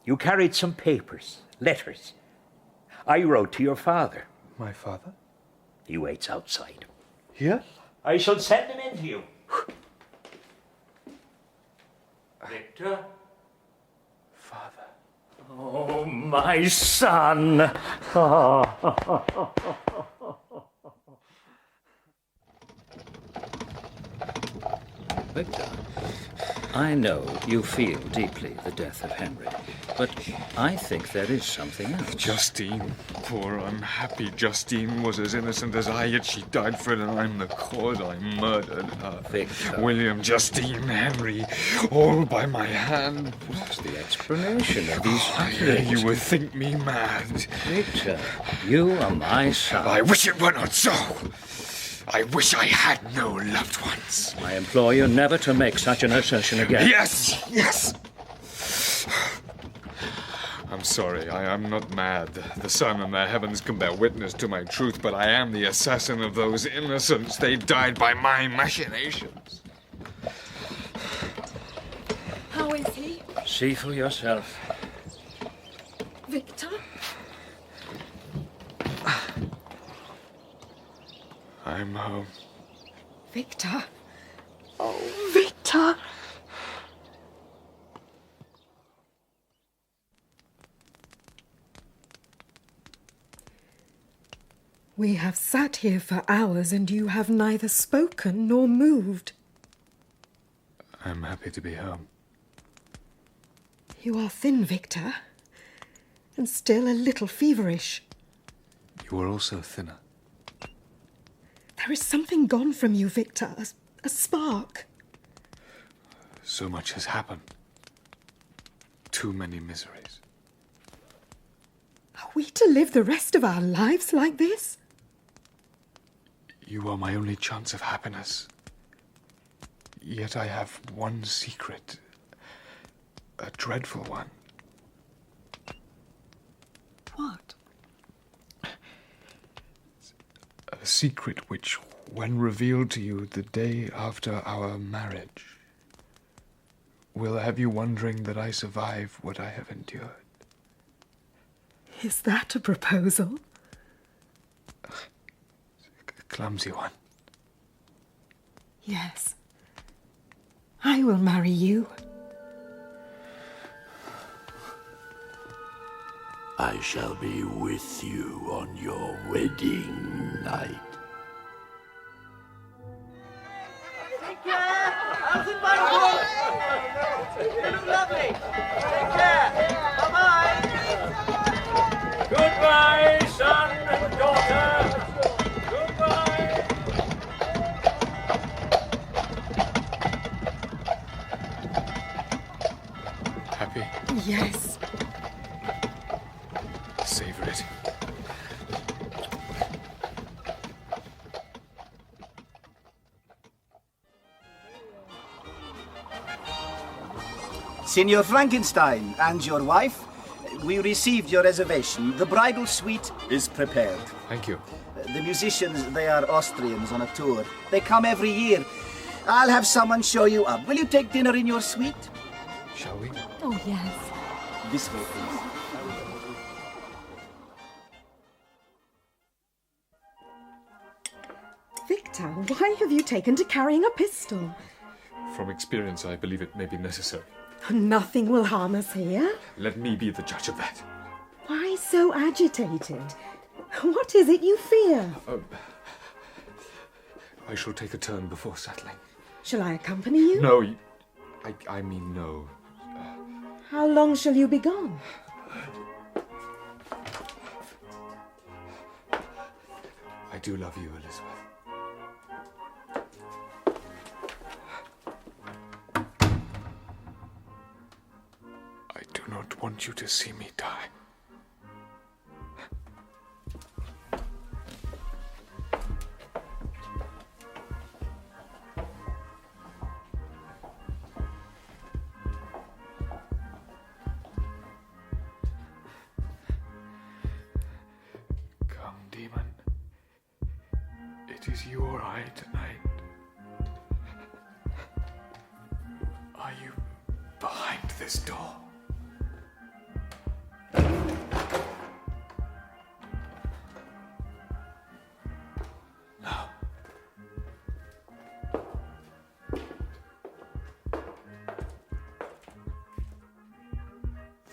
Speaker 15: You carried some papers, letters. I wrote to your father.
Speaker 13: My father?
Speaker 15: He waits outside.
Speaker 13: Here?
Speaker 15: I shall send him in to you. Victor?
Speaker 13: Father.
Speaker 3: Oh, my son! Victor, I know you feel deeply the death of Henry. But I think there is something else.
Speaker 1: Justine, poor unhappy Justine, was as innocent as I, yet she died for it, and I'm the cause. I murdered her.
Speaker 3: Victor.
Speaker 1: William, Justine, Henry, all by my hand.
Speaker 3: What's the explanation of these
Speaker 1: Yeah, you would think me mad.
Speaker 3: Victor, you are my son.
Speaker 1: I wish it were not so. I wish I had no loved ones.
Speaker 3: I implore you never to make such an assertion again.
Speaker 1: Yes, yes. I'm sorry, I am not mad. The sun and the heavens can bear witness to my truth, but I am the assassin of those innocents. They died by my machinations.
Speaker 17: How is he?
Speaker 3: See for yourself.
Speaker 17: Victor?
Speaker 1: I'm home.
Speaker 17: Victor? Oh, Victor!
Speaker 10: We have sat here for hours and you have neither spoken nor moved.
Speaker 1: I'm happy to be home.
Speaker 10: You are thin, Victor, and still a little feverish.
Speaker 1: You are also thinner.
Speaker 10: There is something gone from you, Victor, a spark.
Speaker 1: So much has happened. Too many miseries.
Speaker 10: Are we to live the rest of our lives like this?
Speaker 1: You are my only chance of happiness. Yet I have one secret. A dreadful one.
Speaker 10: What?
Speaker 1: A secret which, when revealed to you the day after our marriage, will have you wondering that I survive what I have endured.
Speaker 10: Is that a proposal?
Speaker 1: A clumsy one.
Speaker 10: Yes. I will marry you.
Speaker 22: I shall be with you on your wedding night.
Speaker 11: Take care! How's it, my boy? You look lovely. Take care. Bye-bye.
Speaker 3: Goodbye, son and daughter. Goodbye.
Speaker 1: Happy?
Speaker 10: Yes.
Speaker 1: Savor it.
Speaker 16: Signor Frankenstein and your wife, we received your reservation. The bridal suite is prepared.
Speaker 1: Thank you.
Speaker 16: The musicians, they are Austrians on a tour. They come every year. I'll have someone show you up. Will you take dinner in your suite?
Speaker 1: Shall we?
Speaker 10: Oh, yes.
Speaker 16: This way, please.
Speaker 10: Victor, why have you taken to carrying a pistol?
Speaker 1: From experience, I believe it may be necessary.
Speaker 10: Nothing will harm us here.
Speaker 1: Let me be the judge of that.
Speaker 10: Why so agitated? What is it you fear?
Speaker 1: I shall take a turn before settling.
Speaker 10: Shall I accompany you?
Speaker 1: No, I mean no.
Speaker 10: How long shall you be gone?
Speaker 1: I do love you, Elizabeth. I do not want you to see me die. Come, demon. It is your eye tonight. Are you behind this door? No.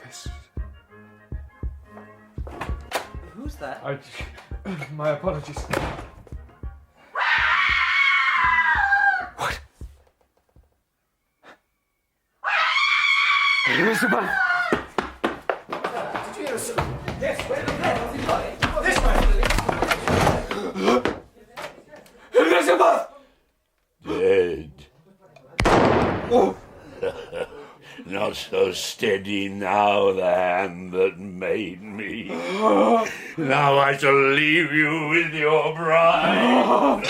Speaker 1: This.
Speaker 21: Who's that?
Speaker 1: My apologies. What? Elizabeth!
Speaker 22: Dead. Not so steady now, the hand that made me. Now I shall leave you with your bride.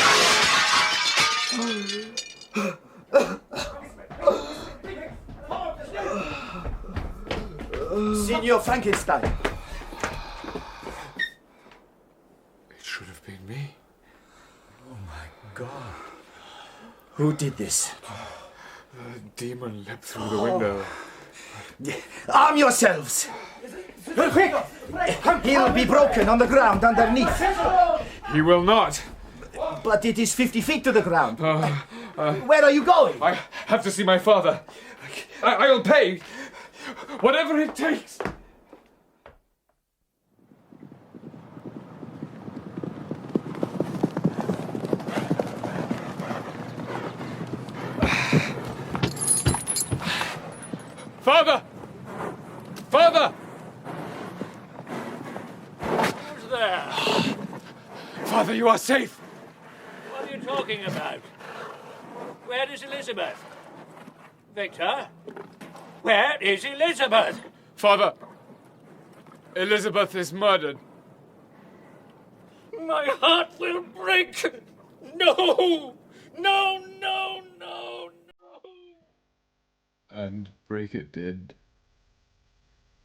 Speaker 16: Signor Frankenstein.
Speaker 13: It should have been me.
Speaker 16: Oh my God. Who did this?
Speaker 13: The demon leapt through the window.
Speaker 16: Arm yourselves! Quick! He'll be broken on the ground underneath.
Speaker 13: He will not.
Speaker 16: But it is 50 feet to the ground. Where are you going?
Speaker 13: I have to see my father. I will pay. Whatever it takes.
Speaker 1: Father! Father!
Speaker 3: Who's there?
Speaker 1: Father, you are safe!
Speaker 3: What are you talking about? Where is Elizabeth? Victor? Where is Elizabeth?
Speaker 1: Father, Elizabeth is murdered.
Speaker 3: My heart will break! No! No, no, no, no!
Speaker 13: And break it did.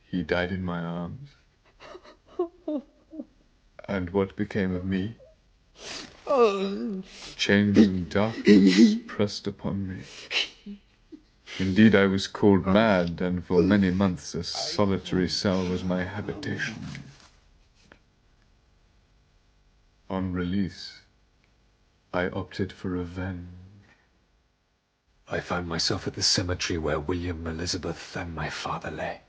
Speaker 13: He died in my arms. And what became of me? Changing darkness pressed upon me. Indeed, I was called mad, and for many months a solitary cell was my habitation. On release, I opted for revenge. I found myself at the cemetery where William, Elizabeth, and my father lay.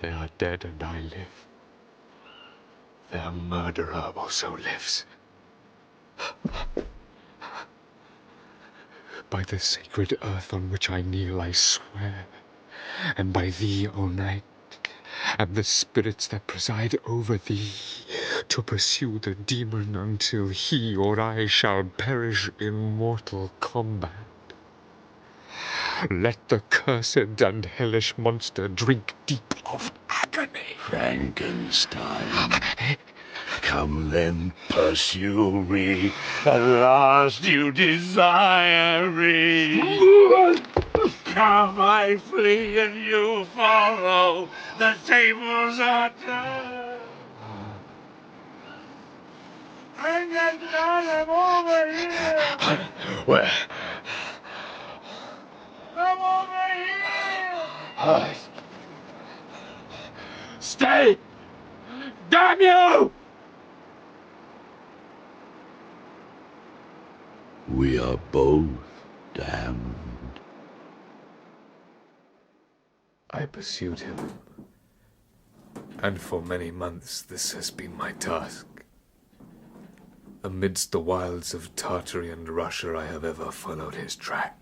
Speaker 13: They are dead and I live. Their murderer also lives. By the sacred earth on which I kneel, I swear, and by thee, O night, and the spirits that preside over thee, to pursue the demon until he or I shall perish in mortal combat. Let the cursed and hellish monster drink deep of agony.
Speaker 22: Frankenstein. Come then, pursue me. At last you desire me. Come, I flee, and you follow. The tables are turned. Frankenstein, I'm over here.
Speaker 13: Where?
Speaker 22: Come over here.
Speaker 13: Stay! Damn you!
Speaker 22: We are both damned.
Speaker 13: I pursued him, and for many months this has been my task. Amidst the wilds of Tartary and Russia I have ever followed his track.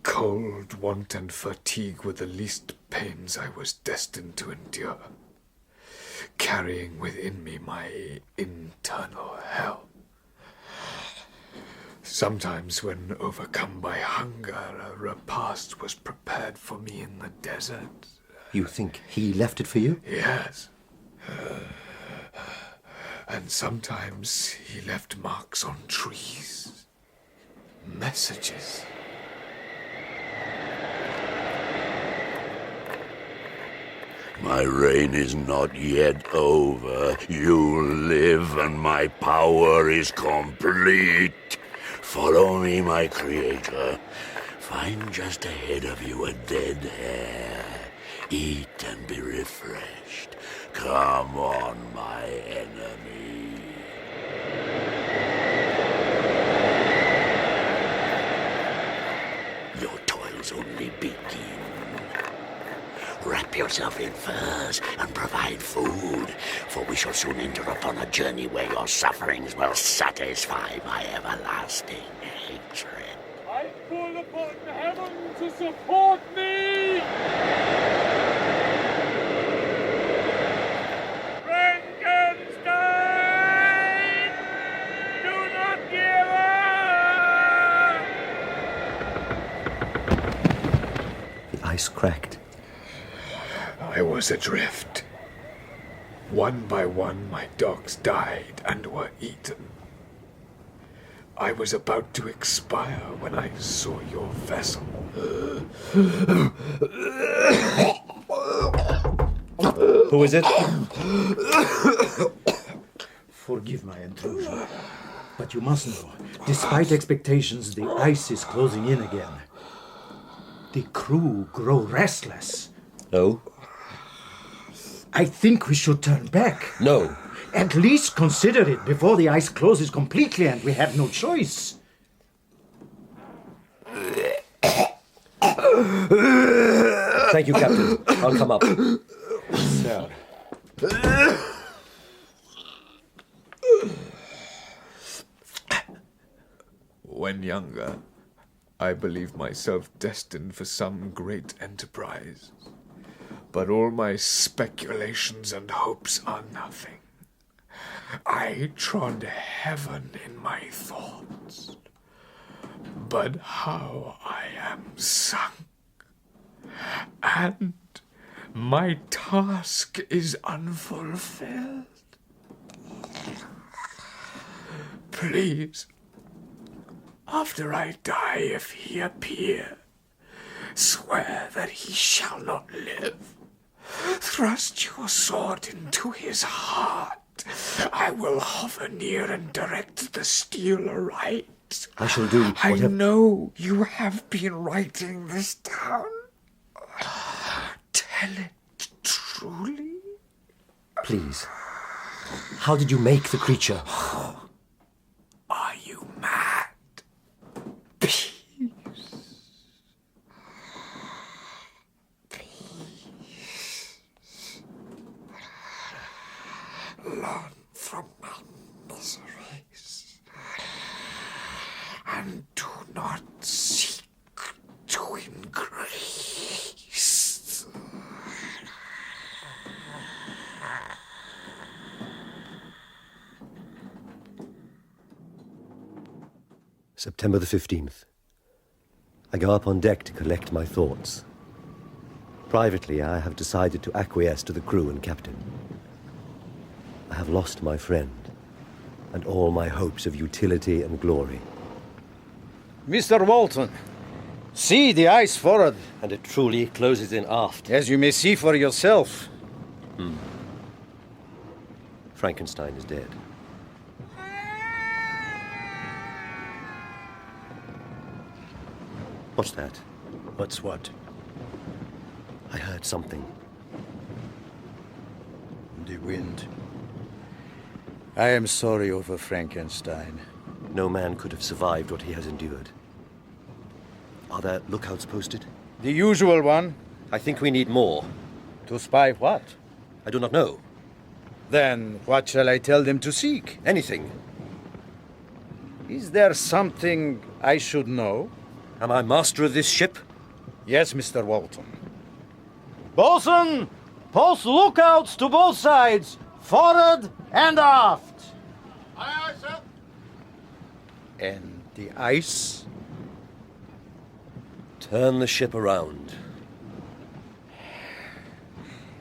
Speaker 13: Cold, want, and fatigue were the least pains I was destined to endure, carrying within me my internal hell. Sometimes, when overcome by hunger, a repast was prepared for me in the desert.
Speaker 2: You think he left it for you?
Speaker 13: Yes. And sometimes he left marks on trees. Messages.
Speaker 22: My reign is not yet over. You live and my power is complete. Follow me, my creator. Find just ahead of you a dead hare. Eat and be refreshed. Come on, my enemy. Your toils only begin. Wrap yourself in furs and provide food, for we shall soon enter upon a journey where your sufferings will satisfy my everlasting hatred.
Speaker 1: I call upon heaven to support me! Frankenstein!
Speaker 2: ice cracked.
Speaker 7: I was adrift. One by one, my dogs died and were eaten. I was about to expire when I saw your vessel.
Speaker 2: Who is it?
Speaker 9: Forgive my intrusion, but you must know, despite expectations, the ice is closing in again. The crew grow restless.
Speaker 2: No.
Speaker 9: I think we should turn back.
Speaker 2: No.
Speaker 9: At least consider it before the ice closes completely and we have no choice.
Speaker 2: Thank you, Captain. I'll come up.
Speaker 9: Sir.
Speaker 7: When younger, I believed myself destined for some great enterprise. But all my speculations and hopes are nothing. I trod heaven in my thoughts. But how I am sunk. And my task is unfulfilled. Please, after I die, if he appear, swear that he shall not live. Thrust your sword into his heart. I will hover near and direct the steel aright.
Speaker 2: I shall do
Speaker 7: I
Speaker 2: whatever...
Speaker 7: know you have been writing this down. Tell it truly.
Speaker 2: Please. How did you make the creature?
Speaker 7: Are you mad? Peace. Learn from my miseries, and do not seek to increase.
Speaker 2: September the 15th. I go up on deck to collect my thoughts. Privately, I have decided to acquiesce to the crew and captain. I have lost my friend, and all my hopes of utility and glory.
Speaker 5: Mr. Walton, see the ice forward.
Speaker 2: And it truly closes in aft.
Speaker 5: As you may see for yourself.
Speaker 2: Frankenstein is dead. What's that?
Speaker 5: What's what?
Speaker 2: I heard something.
Speaker 5: The wind. I am sorry over Frankenstein.
Speaker 2: No man could have survived what he has endured. Are there lookouts posted?
Speaker 5: The usual one.
Speaker 2: I think we need more.
Speaker 5: To spy what?
Speaker 2: I do not know.
Speaker 5: Then what shall I tell them to seek?
Speaker 2: Anything.
Speaker 5: Is there something I should know?
Speaker 2: Am I master of this ship?
Speaker 5: Yes, Mr. Walton. Bosun, post lookouts to both sides, forward and aft.
Speaker 14: Aye, aye, sir.
Speaker 5: And the ice?
Speaker 2: Turn the ship around.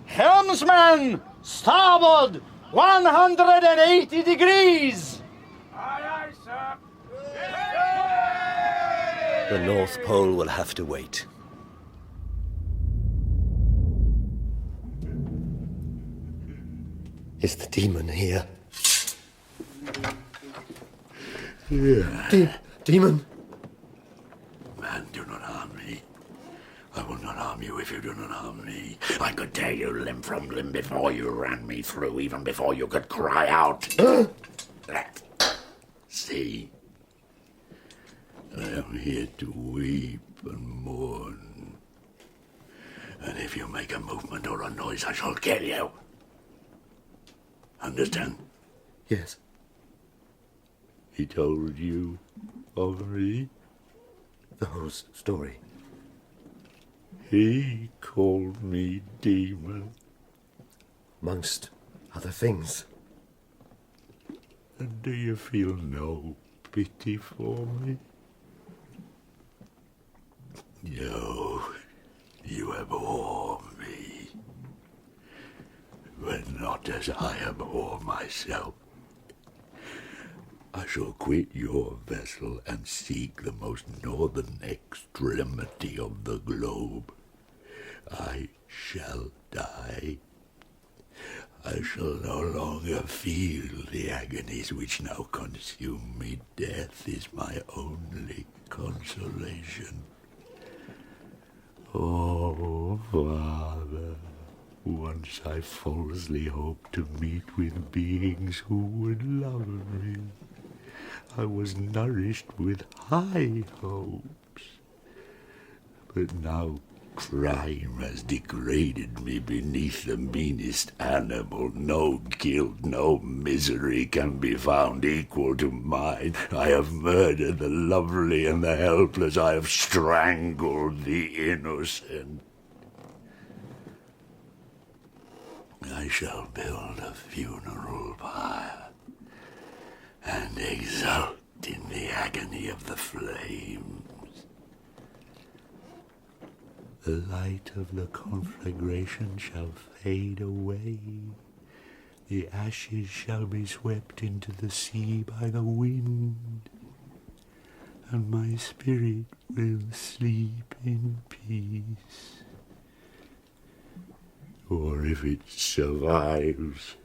Speaker 5: Helmsman, starboard, 180 degrees.
Speaker 14: Aye, aye, sir.
Speaker 2: The North Pole will have to wait. Is the demon here?
Speaker 22: Yeah.
Speaker 2: Demon?
Speaker 22: Man, do not harm me. I will not harm you if you do not harm me. I could tear you limb from limb before you ran me through, even before you could cry out. See? I am here to weep and mourn. And if you make a movement or a noise, I shall kill you. Understand?
Speaker 2: Yes.
Speaker 22: He told you of me?
Speaker 2: The whole story.
Speaker 22: He called me demon.
Speaker 2: Amongst other things.
Speaker 22: And do you feel no pity for me? No, you abhor me, but not as I abhor myself. I shall quit your vessel and seek the most northern extremity of the globe. I shall die. I shall no longer feel the agonies which now consume me. Death is my only consolation. Oh, Father, once I falsely hoped to meet with beings who would love me. I was nourished with high hopes. But now crime has degraded me beneath the meanest animal. No guilt, no misery can be found equal to mine. I have murdered the lovely and the helpless. I have strangled the innocent. I shall build a funeral pyre and exult in the agony of the flames. The light of the conflagration shall fade away. The ashes shall be swept into the sea by the wind, and my spirit will sleep in peace. Or if it survives,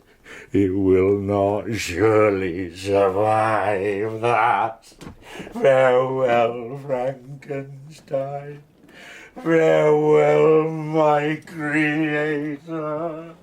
Speaker 22: it will not surely survive that. Farewell, Frankenstein. Farewell, my creator.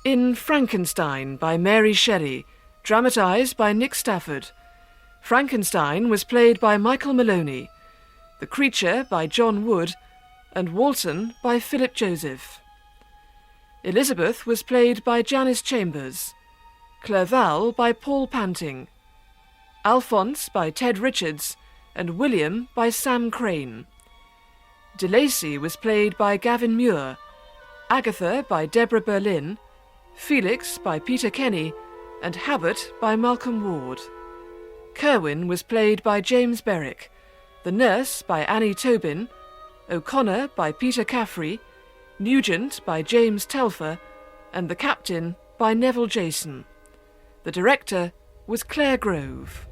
Speaker 8: In Frankenstein by Mary Shelley, dramatised by Nick Stafford. Frankenstein was played by Michael Maloney, The Creature by John Wood, and Walton by Philip Joseph. Elizabeth was played by Janice Chambers, Clerval by Paul Panting, Alphonse by Ted Richards, and William by Sam Crane. De Lacy was played by Gavin Muir, Agatha by Deborah Berlin, Felix by Peter Kenny, and Habit by Malcolm Ward. Kerwin was played by James Berwick, the Nurse by Annie Tobin, O'Connor by Peter Caffrey, Nugent by James Telfer, and the Captain by Neville Jason. The director was Claire Grove.